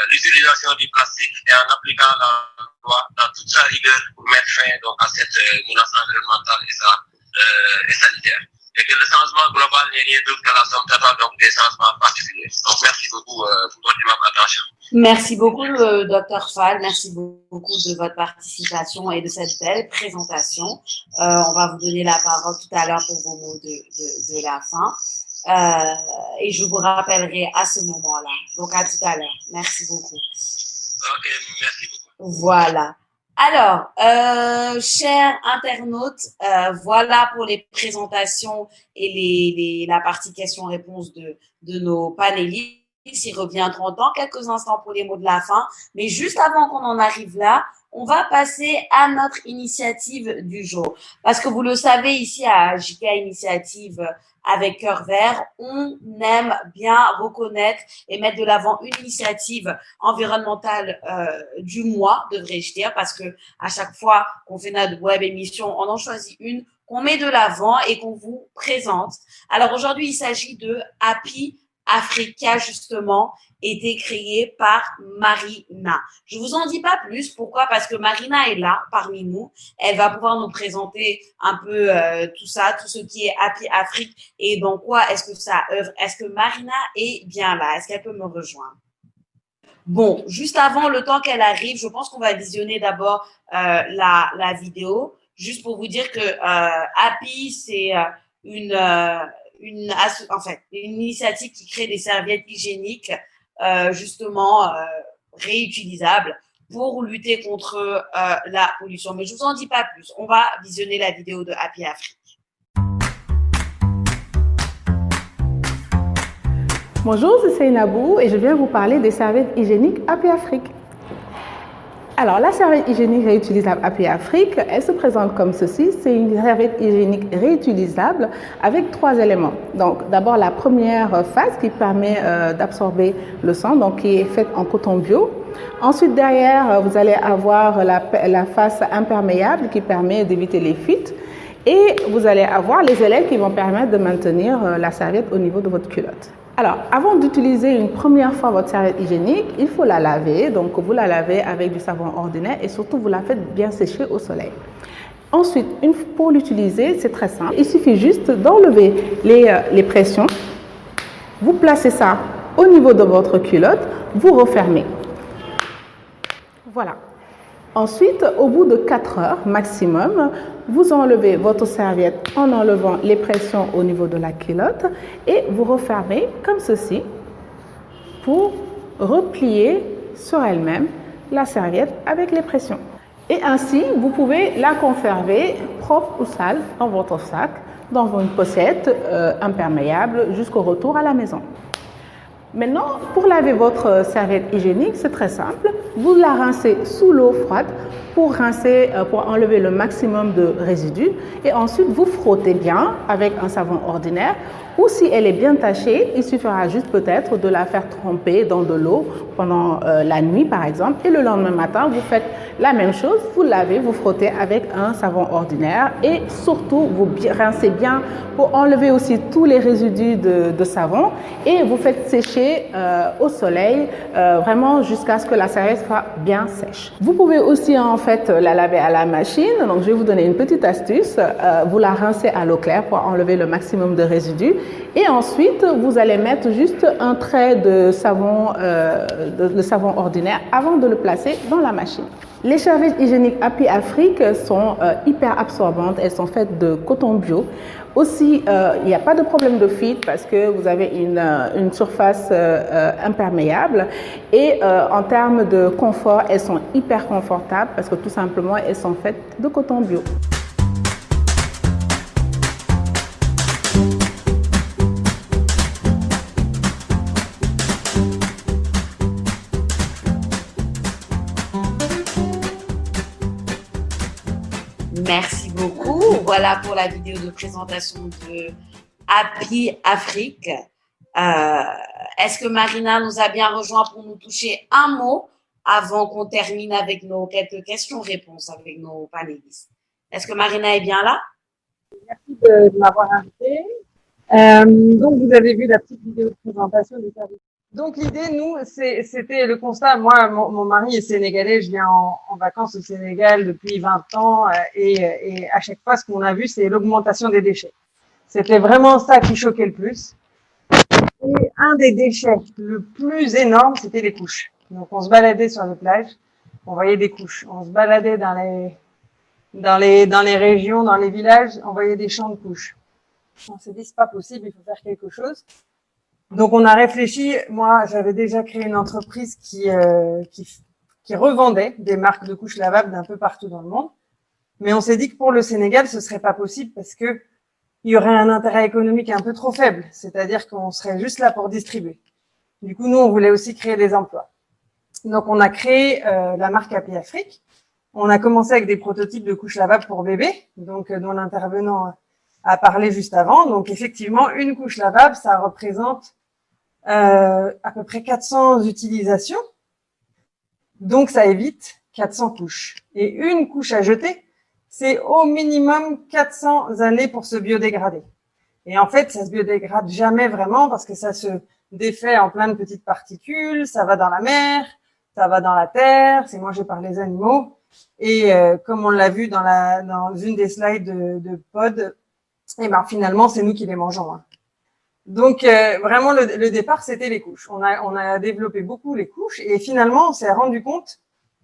l'utilisation du plastique et en appliquant la loi dans toute sa rigueur pour mettre fin donc à cette menace environnementale et sanitaire. et que le changement global n'est rien d'autre que la somme totale donc des changements particuliers. Donc, merci beaucoup pour votre attention. Merci beaucoup, Dr Fall. Merci beaucoup de votre participation et de cette belle présentation. On va vous donner la parole tout à l'heure pour vos mots de la fin. Et je vous rappellerai à ce moment-là. Donc, à tout à l'heure. Merci beaucoup. Ok, merci beaucoup. Voilà. Alors, chers internautes, voilà pour les présentations et la partie questions-réponses de nos panélistes. Ils reviendront dans quelques instants pour les mots de la fin. Mais juste avant qu'on en arrive là, on va passer à notre initiative du jour. Parce que vous le savez, ici à JK Initiative avec Cœur Vert, on aime bien reconnaître et mettre de l'avant une initiative environnementale du mois, devrais-je dire, parce que à chaque fois qu'on fait notre web émission, on en choisit une qu'on met de l'avant et qu'on vous présente. Alors aujourd'hui, il s'agit de Happy Africa, justement, été créé par Marina. Je vous en dis pas plus. Pourquoi? Parce que Marina est là, parmi nous. Elle va pouvoir nous présenter un peu tout ça, tout ce qui est Happy Afrique et dans quoi est-ce que ça œuvre. Est-ce que Marina est bien là? Est-ce qu'elle peut me rejoindre? Bon, juste avant, le temps qu'elle arrive, je pense qu'on va visionner d'abord la vidéo, juste pour vous dire que Happy, c'est une initiative qui crée des serviettes hygiéniques justement réutilisables pour lutter contre la pollution. Mais je vous en dis pas plus. On va visionner la vidéo de Happy Afrique. Bonjour, c'est Seynabou et je viens vous parler des serviettes hygiéniques Happy Afrique. Alors, la serviette hygiénique réutilisable Happy Afrique, elle se présente comme ceci. C'est une serviette hygiénique réutilisable avec 3 éléments. Donc, d'abord, la première phase qui permet d'absorber le sang, donc qui est faite en coton bio. Ensuite, derrière, vous allez avoir la face imperméable qui permet d'éviter les fuites. Et vous allez avoir les ailettes qui vont permettre de maintenir la serviette au niveau de votre culotte. Alors, avant d'utiliser une première fois votre serviette hygiénique, il faut la laver. Donc, vous la lavez avec du savon ordinaire et surtout, vous la faites bien sécher au soleil. Ensuite, pour l'utiliser, c'est très simple. Il suffit juste d'enlever les pressions. Vous placez ça au niveau de votre culotte, vous refermez. Voilà. Ensuite, au bout de 4 heures maximum, vous enlevez votre serviette en enlevant les pressions au niveau de la culotte et vous refermez comme ceci pour replier sur elle-même la serviette avec les pressions. Et ainsi, vous pouvez la conserver propre ou sale dans votre sac, dans une pochette imperméable jusqu'au retour à la maison. Maintenant, pour laver votre serviette hygiénique, c'est très simple. Vous la rincez sous l'eau froide pour enlever le maximum de résidus. Et ensuite, vous frottez bien avec un savon ordinaire. Ou si elle est bien tachée, il suffira juste peut-être de la faire tremper dans de l'eau pendant la nuit, par exemple. Et le lendemain matin, vous faites la même chose. Vous lavez, vous frottez avec un savon ordinaire. Et surtout, vous rincez bien pour enlever aussi tous les résidus de savon. Et vous faites sécher au soleil, vraiment jusqu'à ce que la serviette soit bien sèche. Vous pouvez aussi en fait la laver à la machine. Donc, je vais vous donner une petite astuce. Vous la rincez à l'eau claire pour enlever le maximum de résidus. Et ensuite, vous allez mettre juste un trait de savon ordinaire avant de le placer dans la machine. Les serviettes hygiéniques Happy Afrique sont hyper absorbantes. Elles sont faites de coton bio. Aussi, il n'y a pas de problème de fuite parce que vous avez une surface imperméable. Et en termes de confort, elles sont hyper confortables parce que tout simplement, elles sont faites de coton bio. Merci beaucoup. Voilà pour la vidéo de présentation de Happy Afrique. Est-ce que Marina nous a bien rejoint pour nous toucher un mot avant qu'on termine avec nos quelques questions-réponses avec nos panélistes? Est-ce que Marina est bien là? Merci de m'avoir invitée. Donc, vous avez vu la petite vidéo de présentation du service. Donc, l'idée, nous, c'était le constat. Moi, mon mari est sénégalais. Je viens en vacances au Sénégal depuis 20 ans. Et à chaque fois, ce qu'on a vu, c'est l'augmentation des déchets. C'était vraiment ça qui choquait le plus. Et un des déchets le plus énorme, c'était les couches. Donc on se baladait sur les plages, on voyait des couches. On se baladait dans les régions, dans les villages, on voyait des champs de couches. On s'est dit, c'est pas possible, il faut faire quelque chose. Donc on a réfléchi. Moi, j'avais déjà créé une entreprise qui revendait des marques de couches lavables d'un peu partout dans le monde. Mais on s'est dit que pour le Sénégal, ce serait pas possible parce que il y aurait un intérêt économique un peu trop faible. C'est-à-dire qu'on serait juste là pour distribuer. Du coup, nous, on voulait aussi créer des emplois. Donc on a créé la marque Happy Afrique. On a commencé avec des prototypes de couches lavables pour bébés, donc dont l'intervenant a parlé juste avant. Donc effectivement, une couche lavable, ça représente à peu près 400 utilisations. Donc ça évite 400 couches. Et une couche à jeter, c'est au minimum 400 années pour se biodégrader. Et en fait, ça se biodégrade jamais vraiment parce que ça se défait en plein de petites particules, ça va dans la mer, ça va dans la terre, c'est mangé par les animaux. Et comme on l'a vu dans une des slides de Pod, et ben finalement, c'est nous qui les mangeons. Hein. Donc vraiment, le départ, c'était les couches. On a développé beaucoup les couches et finalement, on s'est rendu compte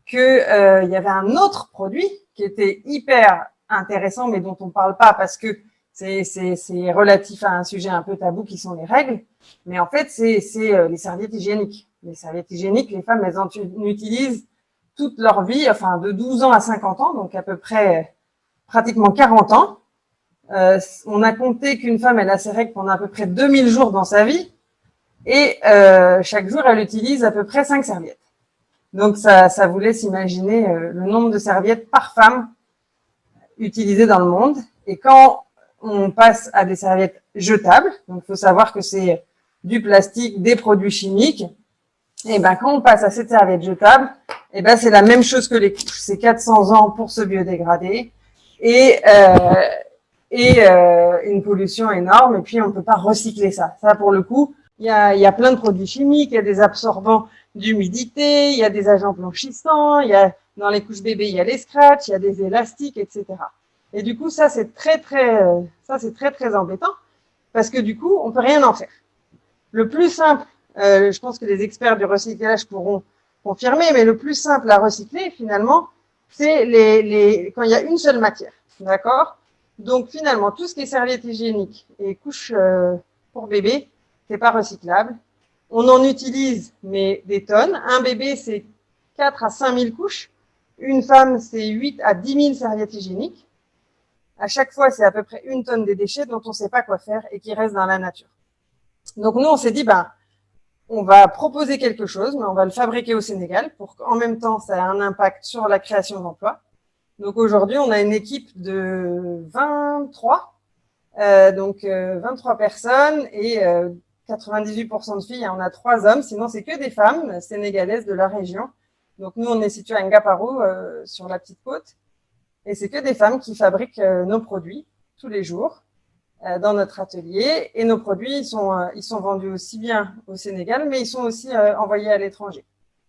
que il y avait un autre produit qui était hyper intéressant, mais dont on parle pas parce que c'est relatif à un sujet un peu tabou qui sont les règles. Mais en fait, c'est les serviettes hygiéniques. Les serviettes hygiéniques, les femmes, elles en utilisent toute leur vie, enfin de 12 ans à 50 ans, donc à peu près pratiquement 40 ans. On a compté qu'une femme, elle a ses règles pendant à peu près 2000 jours dans sa vie et chaque jour, elle utilise à peu près 5 serviettes. Donc ça vous laisse imaginer le nombre de serviettes par femme utilisées dans le monde. Et quand on passe à des serviettes jetables, donc il faut savoir que c'est du plastique, des produits chimiques, et ben quand on passe à cette serviette jetable, et ben c'est la même chose que les couches. C'est 400 ans pour se biodégrader et une pollution énorme. Et puis on peut pas recycler ça. Ça pour le coup, il y a plein de produits chimiques, il y a des absorbants d'humidité, il y a des agents blanchissants, il y a dans les couches bébés il y a les scratchs, il y a des élastiques, etc. Et du coup ça c'est très embêtant parce que du coup on peut rien en faire. Le plus simple, je pense que les experts du recyclage pourront confirmer, mais le plus simple à recycler finalement c'est quand il y a une seule matière, d'accord? Donc finalement tout ce qui est serviettes hygiéniques et couches pour bébé, c'est pas recyclable. On en utilise, mais des tonnes. Un bébé, c'est 4 à 5 000 couches. Une femme, c'est 8 à 10 000 serviettes hygiéniques. À chaque fois, c'est à peu près 1 tonne de déchets dont on ne sait pas quoi faire et qui restent dans la nature. Donc nous, on s'est dit, on va proposer quelque chose, mais on va le fabriquer au Sénégal pour qu'en même temps, ça ait un impact sur la création d'emplois. Donc aujourd'hui, on a une équipe de 23, 23 personnes et 98% de filles, on a 3 hommes, sinon c'est que des femmes sénégalaises de la région. Donc nous, on est situé à Ngaparou, sur la petite côte, et c'est que des femmes qui fabriquent nos produits tous les jours dans notre atelier. Et nos produits, ils sont vendus aussi bien au Sénégal, mais ils sont aussi envoyés à l'étranger.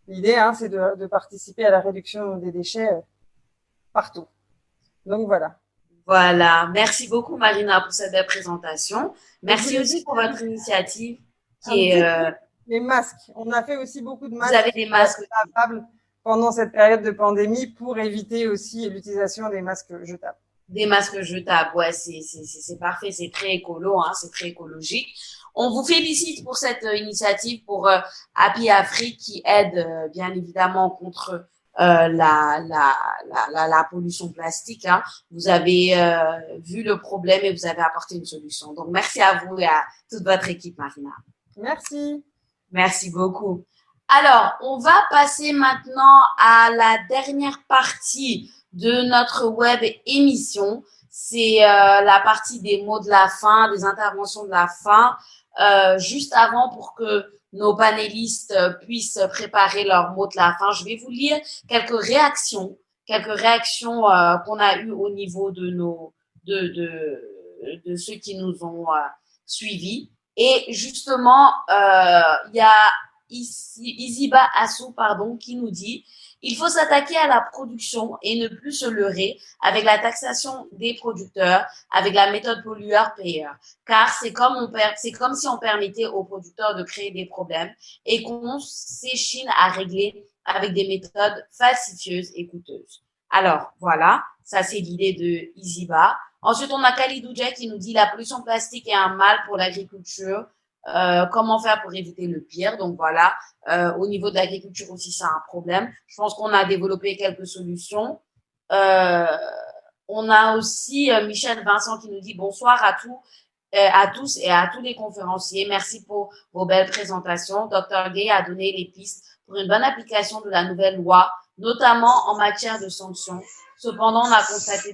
L'idée, c'est de participer à la réduction des déchets partout. Donc voilà. Voilà. Merci beaucoup, Marina, pour cette belle présentation. Merci aussi pour votre initiative qui est… Les masques. On a fait aussi beaucoup de masques. Vous avez des masques jetables pendant cette période de pandémie pour éviter aussi l'utilisation des masques jetables. Des masques jetables, ouais, c'est parfait, c'est très écolo, c'est très écologique. On vous félicite pour cette initiative, pour Happy Afrique qui aide bien évidemment contre la pollution plastique. Vous avez vu le problème et vous avez apporté une solution. Donc merci à vous et à toute votre équipe, Marina. Merci. Merci beaucoup. Alors, on va passer maintenant à la dernière partie de notre web émission. C'est la partie des mots de la fin, des interventions de la fin. Juste avant, pour que nos panélistes puissent préparer leurs mots de la fin, je vais vous lire quelques réactions qu'on a eues au niveau de de ceux qui nous ont suivis. Et justement, il Isiba Assou, qui nous dit « Il faut s'attaquer à la production et ne plus se leurrer avec la taxation des producteurs, avec la méthode pollueur-payeur. Car c'est comme si on permettait aux producteurs de créer des problèmes et qu'on s'échine à régler avec des méthodes falsifieuses et coûteuses. » Alors, voilà, ça c'est l'idée de Isiba. Ensuite, on a Khalidou Dja qui nous dit « La pollution plastique est un mal pour l'agriculture. Comment faire pour éviter le pire ?» Donc voilà, au niveau de l'agriculture aussi, c'est un problème. Je pense qu'on a développé quelques solutions. On a aussi Michel Vincent qui nous dit « Bonsoir à tous et à tous les conférenciers. Merci pour vos belles présentations. Dr Gay a donné les pistes pour une bonne application de la nouvelle loi, notamment en matière de sanctions. Cependant, on a constaté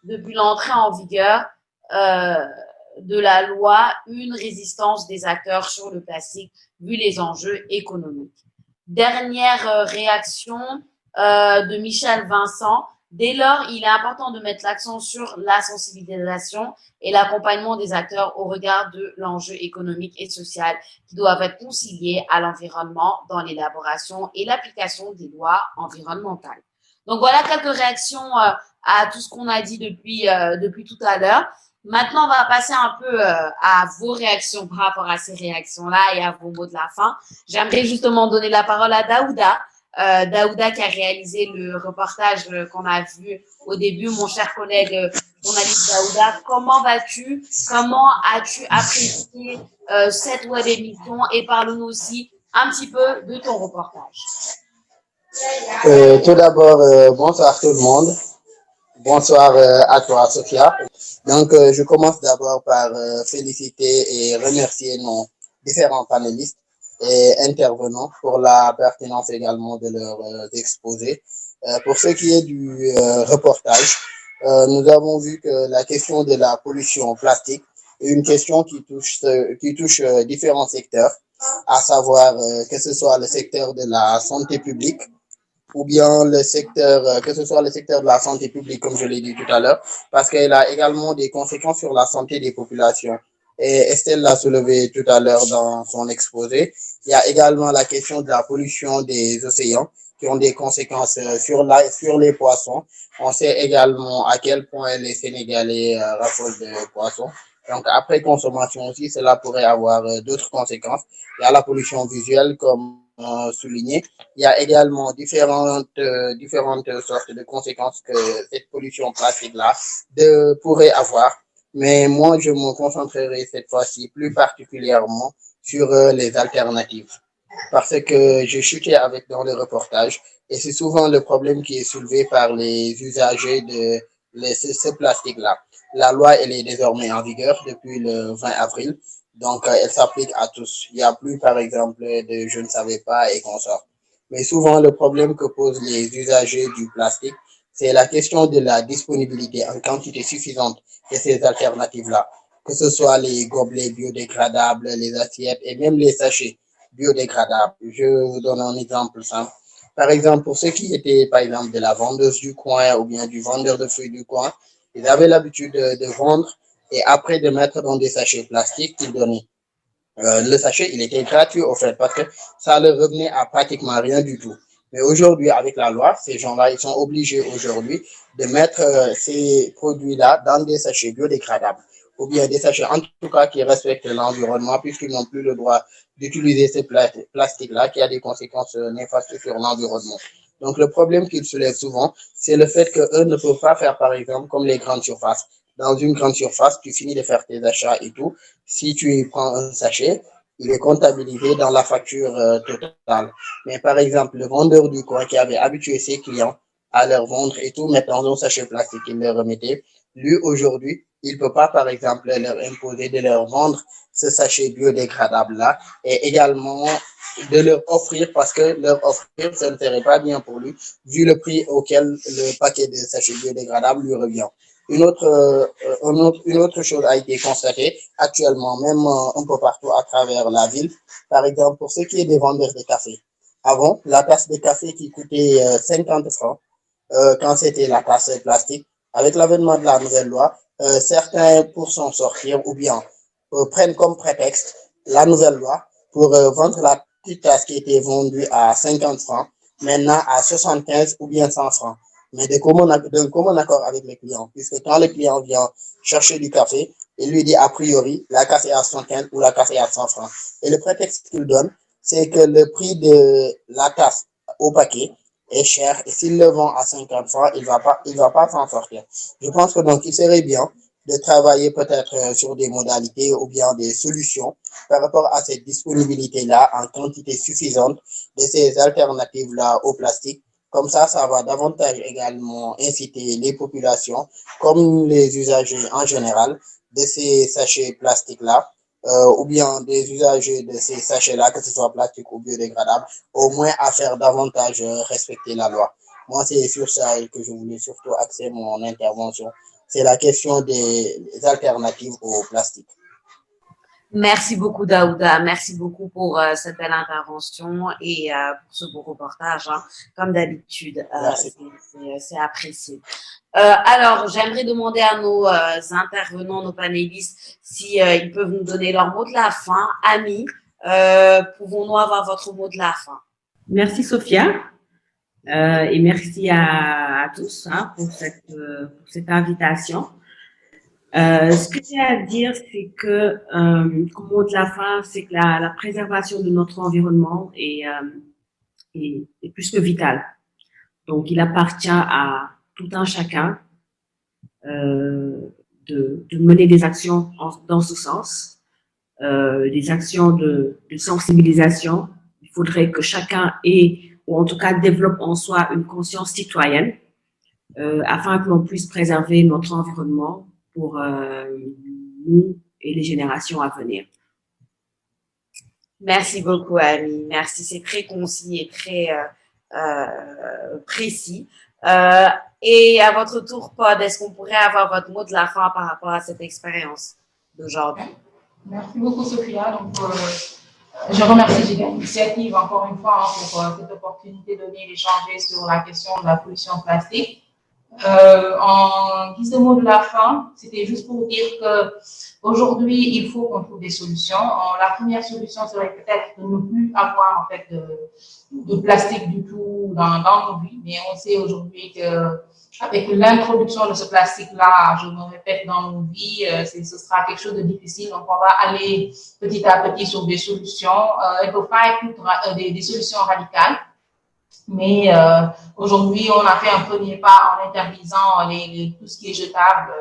depuis l'entrée en vigueur de la loi une résistance des acteurs sur le plastique vu les enjeux économiques. » Dernière réaction de Michel Vincent. Dès lors, il est important de mettre l'accent sur la sensibilisation et l'accompagnement des acteurs au regard de l'enjeu économique et social qui doivent être conciliés à l'environnement dans l'élaboration et l'application des lois environnementales. Donc voilà quelques réactions à tout ce qu'on a dit depuis tout à l'heure. Maintenant, on va passer un peu à vos réactions par rapport à ces réactions-là et à vos mots de la fin. J'aimerais justement donner la parole à Daouda. Daouda qui a réalisé le reportage qu'on a vu au début. Mon cher collègue journaliste Daouda, comment vas-tu? Comment as-tu apprécié cette web émission? Et parle-nous aussi un petit peu de ton reportage. Tout d'abord, bonsoir tout le monde. Bonsoir à toi, Sophia. Donc, je commence d'abord par féliciter et remercier nos différents panélistes et intervenants pour la pertinence également de leurs exposés. Pour ce qui est du reportage, nous avons vu que la question de la pollution plastique est une question qui touche différents secteurs, à savoir que ce soit le secteur de la santé publique, ou bien le secteur, que ce soit le secteur de la santé publique, comme je l'ai dit tout à l'heure, parce qu'elle a également des conséquences sur la santé des populations. Et Estelle l'a soulevé tout à l'heure dans son exposé. Il y a également la question de la pollution des océans, qui ont des conséquences sur les poissons. On sait également à quel point les Sénégalais raffolent de poissons. Donc, après consommation aussi, cela pourrait avoir d'autres conséquences. Il y a la pollution visuelle, comme souligné. Il y a également différentes sortes de conséquences que cette pollution plastique-là pourrait avoir. Mais moi, je me concentrerai cette fois-ci plus particulièrement sur les alternatives. Parce que j'ai chuté dans le reportage et c'est souvent le problème qui est soulevé par les usagers de ce plastique-là. La loi, elle est désormais en vigueur depuis le 20 avril. Donc, elle s'applique à tous. Il n'y a plus, par exemple, de je ne savais pas et consorts. Mais souvent, le problème que posent les usagers du plastique, c'est la question de la disponibilité en quantité suffisante de ces alternatives-là. Que ce soit les gobelets biodégradables, les assiettes et même les sachets biodégradables. Je vous donne un exemple simple. Par exemple, pour ceux qui étaient, par exemple, de la vendeuse du coin ou bien du vendeur de fruits du coin, ils avaient l'habitude de vendre et après de mettre dans des sachets plastiques qu'ils donnaient. Le sachet, il était gratuit au fait parce que ça leur revenait à pratiquement rien du tout. Mais aujourd'hui, avec la loi, ces gens-là, ils sont obligés aujourd'hui de mettre ces produits-là dans des sachets biodégradables ou bien des sachets en tout cas qui respectent l'environnement puisqu'ils n'ont plus le droit d'utiliser ces plastiques-là qui a des conséquences néfastes sur l'environnement. Donc, le problème qu'ils soulèvent souvent, c'est le fait qu'eux ne peuvent pas faire, par exemple, comme les grandes surfaces. Dans une grande surface, tu finis de faire tes achats et tout. Si tu prends un sachet, il est comptabilisé dans la facture totale. Mais par exemple, le vendeur du coin qui avait habitué ses clients à leur vendre et tout, mettre dans un sachet plastique, il leur remettait. Lui, aujourd'hui, il peut pas, par exemple, leur imposer de leur vendre ce sachet biodégradable-là et également de leur offrir, parce que leur offrir, ça ne serait pas bien pour lui, vu le prix auquel le paquet de sachets biodégradables lui revient. Une autre chose a été constatée actuellement, même un peu partout à travers la ville. Par exemple, pour ce qui est des vendeurs de café. Avant, la tasse de café qui coûtait 50 francs, quand c'était la tasse plastique, avec l'avènement de la nouvelle loi, certains pour s'en sortir ou bien prennent comme prétexte la nouvelle loi pour vendre la petite tasse qui était vendue à 50 francs, maintenant à 75 ou bien 100 francs. Mais d'un commun accord avec les clients, puisque quand le client vient chercher du café, il lui dit a priori, la café est à 75 ou la café est à 100 francs. Et le prétexte qu'il donne, c'est que le prix de la tasse au paquet est cher et s'il le vend à 50 francs, il va pas s'en sortir. Je pense que donc il serait bien de travailler peut-être sur des modalités ou bien des solutions par rapport à cette disponibilité-là en quantité suffisante de ces alternatives-là au plastique. Comme ça va davantage également inciter les populations, comme les usagers en général, de ces sachets plastiques-là, ou bien des usagers de ces sachets-là, que ce soit plastique ou biodégradable, au moins à faire davantage respecter la loi. Moi, c'est sur ça que je voulais surtout axer mon intervention. C'est la question des alternatives au plastique. Merci beaucoup, Daouda. Merci beaucoup pour cette belle intervention et pour ce beau reportage. Hein. Comme d'habitude, c'est apprécié. Alors, j'aimerais demander à nos intervenants, nos panélistes, si ils peuvent nous donner leur mot de la fin. Amis, pouvons-nous avoir votre mot de la fin? Merci, Sophia. Et merci à tous hein, pour cette invitation. Ce que j'ai à dire, c'est que, comme mot de la fin, c'est que la préservation de notre environnement est plus que vitale. Donc, il appartient à tout un chacun de mener des actions dans ce sens, des actions de sensibilisation. Il faudrait que chacun ait, ou en tout cas développe en soi une conscience citoyenne afin que l'on puisse préserver notre environnement pour nous et les générations à venir. Merci beaucoup, Ami. Merci, c'est très concis et très précis. Et à votre tour, Pod, est-ce qu'on pourrait avoir votre mot de la fin par rapport à cette expérience d'aujourd'hui? Merci beaucoup, Sophia. Donc, je remercie Giga Initiative encore une fois pour cette opportunité donnée d'échanger sur la question de la pollution plastique. En guise de mot de la fin, c'était juste pour dire que aujourd'hui, il faut qu'on trouve des solutions. La première solution serait peut-être de ne plus avoir en fait de plastique du tout dans nos vies, mais on sait aujourd'hui que avec l'introduction de ce plastique-là, je me répète, dans nos vies, ce sera quelque chose de difficile. Donc, on va aller petit à petit sur des solutions. Il ne faut pas être des solutions radicales. Mais aujourd'hui, on a fait un premier pas en interdisant tout ce qui est jetable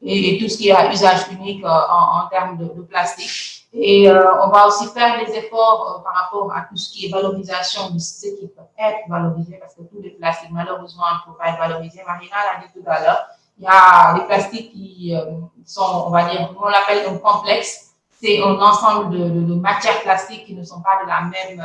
et tout ce qui est à usage unique en termes de plastique. Et on va aussi faire des efforts par rapport à tout ce qui est valorisation de ce qui peut être valorisé, parce que tous les plastiques, malheureusement, ne peuvent pas être valorisés. Marina l'a dit tout à l'heure, il y a des plastiques qui sont, on va dire, on l'appelle un complexe. C'est un ensemble de matières plastiques qui ne sont pas de la même,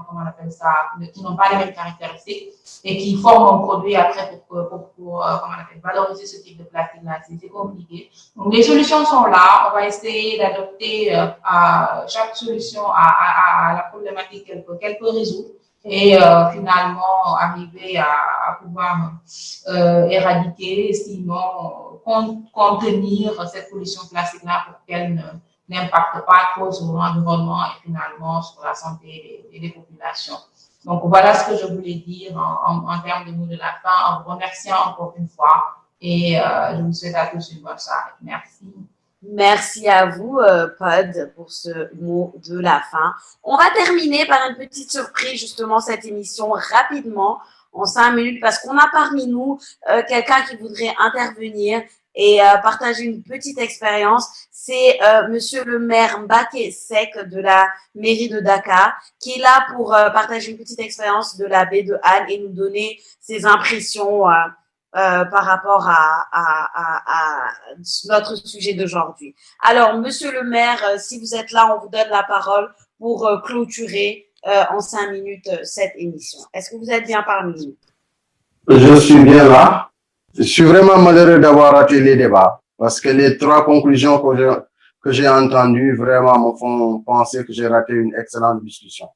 comment on appelle ça, qui n'ont pas les mêmes caractéristiques et qui forment un produit après pour comment on appelle, valoriser ce type de plastique-là. C'est compliqué. Donc, les solutions sont là. On va essayer d'adopter chaque solution à la problématique qu'elle peut résoudre et finalement arriver à pouvoir éradiquer, sinon contenir cette pollution plastique-là pour qu'elle n'impacte pas trop sur l'environnement et finalement sur la santé des populations. Donc voilà ce que je voulais dire en termes de mots de la fin, en vous remerciant encore une fois et je vous souhaite à tous une bonne soirée. Merci. Merci à vous, Pod, pour ce mot de la fin. On va terminer par une petite surprise, justement, cette émission rapidement, en 5 minutes, parce qu'on a parmi nous quelqu'un qui voudrait intervenir et partager une petite expérience. C'est Monsieur le maire Mbacké Seck de la mairie de Dakar qui est là pour partager une petite expérience de la baie de Han et nous donner ses impressions par rapport à notre sujet d'aujourd'hui. Alors, Monsieur le maire, si vous êtes là, on vous donne la parole pour clôturer en 5 minutes cette émission. Est-ce que vous êtes bien parmi nous? Je suis bien là. Je suis vraiment malheureux d'avoir raté les débats parce que les 3 conclusions que j'ai entendues vraiment me font penser que j'ai raté une excellente discussion.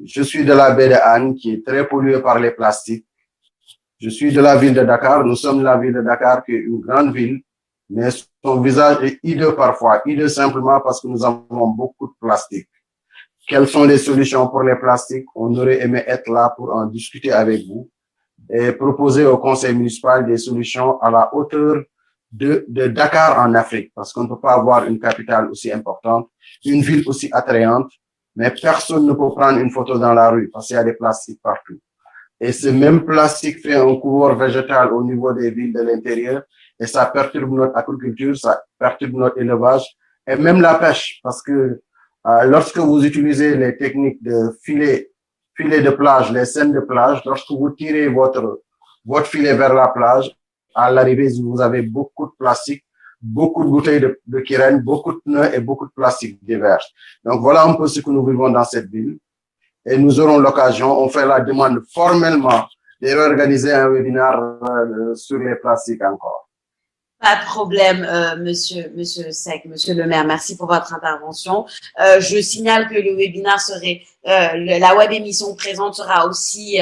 Je suis de la baie de Han qui est très polluée par les plastiques. Je suis de la ville de Dakar. Nous sommes la ville de Dakar qui est une grande ville mais son visage est hideux parfois, hideux simplement parce que nous avons beaucoup de plastique. Quelles sont les solutions pour les plastiques? On aurait aimé être là pour en discuter avec vous et proposer au conseil municipal des solutions à la hauteur de Dakar en Afrique, parce qu'on ne peut pas avoir une capitale aussi importante, une ville aussi attrayante, mais personne ne peut prendre une photo dans la rue parce qu'il y a des plastiques partout. Et ce même plastique fait un couloir végétal au niveau des villes de l'intérieur et ça perturbe notre agriculture, ça perturbe notre élevage et même la pêche, parce que lorsque vous utilisez les techniques de filet de plage, les scènes de plage, lorsque vous tirez votre filet vers la plage, à l'arrivée, vous avez beaucoup de plastique, beaucoup de bouteilles de Kirène, beaucoup de pneus et beaucoup de plastique divers. Donc voilà un peu ce que nous vivons dans cette ville. Et nous aurons l'occasion, on fait la demande formellement de réorganiser un webinaire sur les plastiques encore. Pas de problème, monsieur Seck, monsieur le maire. Merci pour votre intervention. Je signale que le webinaire serait, la web émission présente sera aussi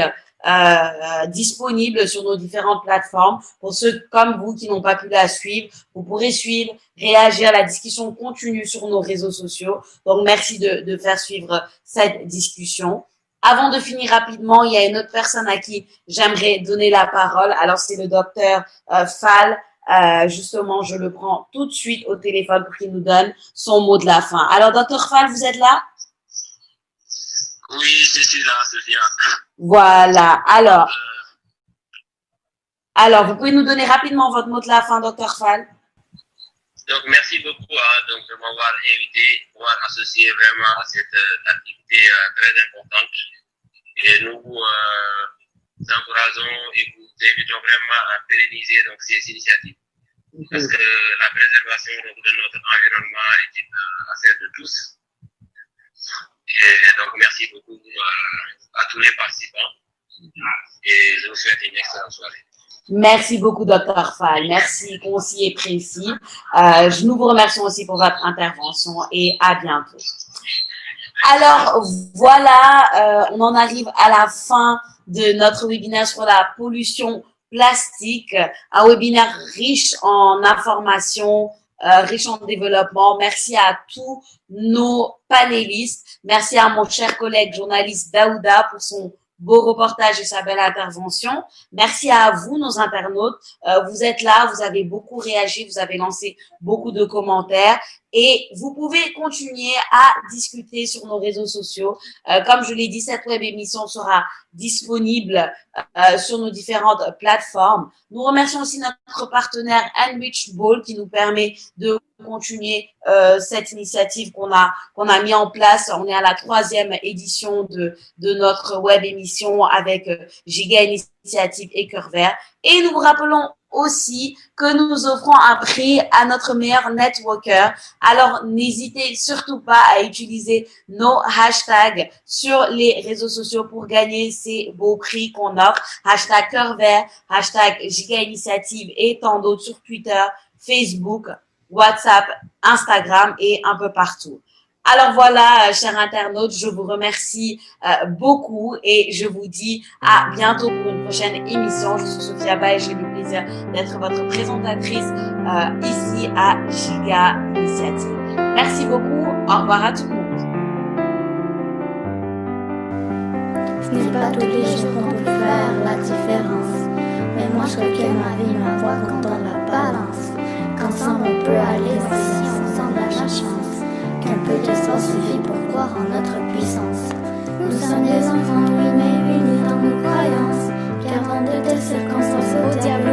disponible sur nos différentes plateformes. Pour ceux comme vous qui n'ont pas pu la suivre, vous pourrez suivre, réagir. La discussion continue sur nos réseaux sociaux. Donc, merci de faire suivre cette discussion. Avant de finir rapidement, il y a une autre personne à qui j'aimerais donner la parole. Alors, c'est le docteur Fall. Justement, je le prends tout de suite au téléphone pour qu'il nous donne son mot de la fin. Alors, docteur Fall, vous êtes là? Oui, je suis là, Sophia. Voilà. Alors, vous pouvez nous donner rapidement votre mot de la fin, docteur Fall? Donc, merci beaucoup donc, de m'avoir invité, de m'avoir associé vraiment à cette activité très importante. Et nous vous encourageons et vous invitons vraiment à pérenniser donc, ces initiatives. Parce que la préservation donc, de notre environnement est une affaire de tous. Et donc, merci beaucoup à tous les participants. Et je vous souhaite une excellente soirée. Merci beaucoup, docteur Fall. Merci, concis et précis. Nous vous remercions aussi pour votre intervention et à bientôt. Alors, voilà, on en arrive à la fin de notre webinaire sur la pollution plastique. Un webinaire riche en informations, riche en développement. Merci à tous nos panélistes. Merci à mon cher collègue journaliste Daouda pour son beau reportage et sa belle intervention. Merci à vous, nos internautes. Vous êtes là, vous avez beaucoup réagi, vous avez lancé beaucoup de commentaires et vous pouvez continuer à discuter sur nos réseaux sociaux. Comme je l'ai dit, cette web émission sera disponible sur nos différentes plateformes. Nous remercions aussi notre partenaire Enrich Ball qui nous permet de continuer cette initiative qu'on a mis en place. On est à la 3e édition de notre web émission avec Giga Initiative et Cœur Vert. Et nous vous rappelons aussi que nous offrons un prix à notre meilleur networker. Alors, n'hésitez surtout pas à utiliser nos hashtags sur les réseaux sociaux pour gagner ces beaux prix qu'on offre. Hashtag Cœur Vert, hashtag Giga Initiative et tant d'autres sur Twitter, Facebook, WhatsApp, Instagram et un peu partout. Alors voilà, chers internautes, je vous remercie beaucoup et je vous dis à bientôt pour une prochaine émission. Je suis Sophia Ba et j'ai le plaisir d'être votre présentatrice ici à Giga Initiative. Merci beaucoup, au revoir à tout le monde. Ce n'est pas tous les jours qu'on peut faire la différence, mais moi je recule ma vie, ma voix quand on la balance, qu'ensemble on peut aller si ensemble a la chance. Qu'un peu d'espoir suffit pour croire en notre puissance. Nous sommes des enfants, oui, mais unis dans nos croyances. Car dans de telles circonstances, au diable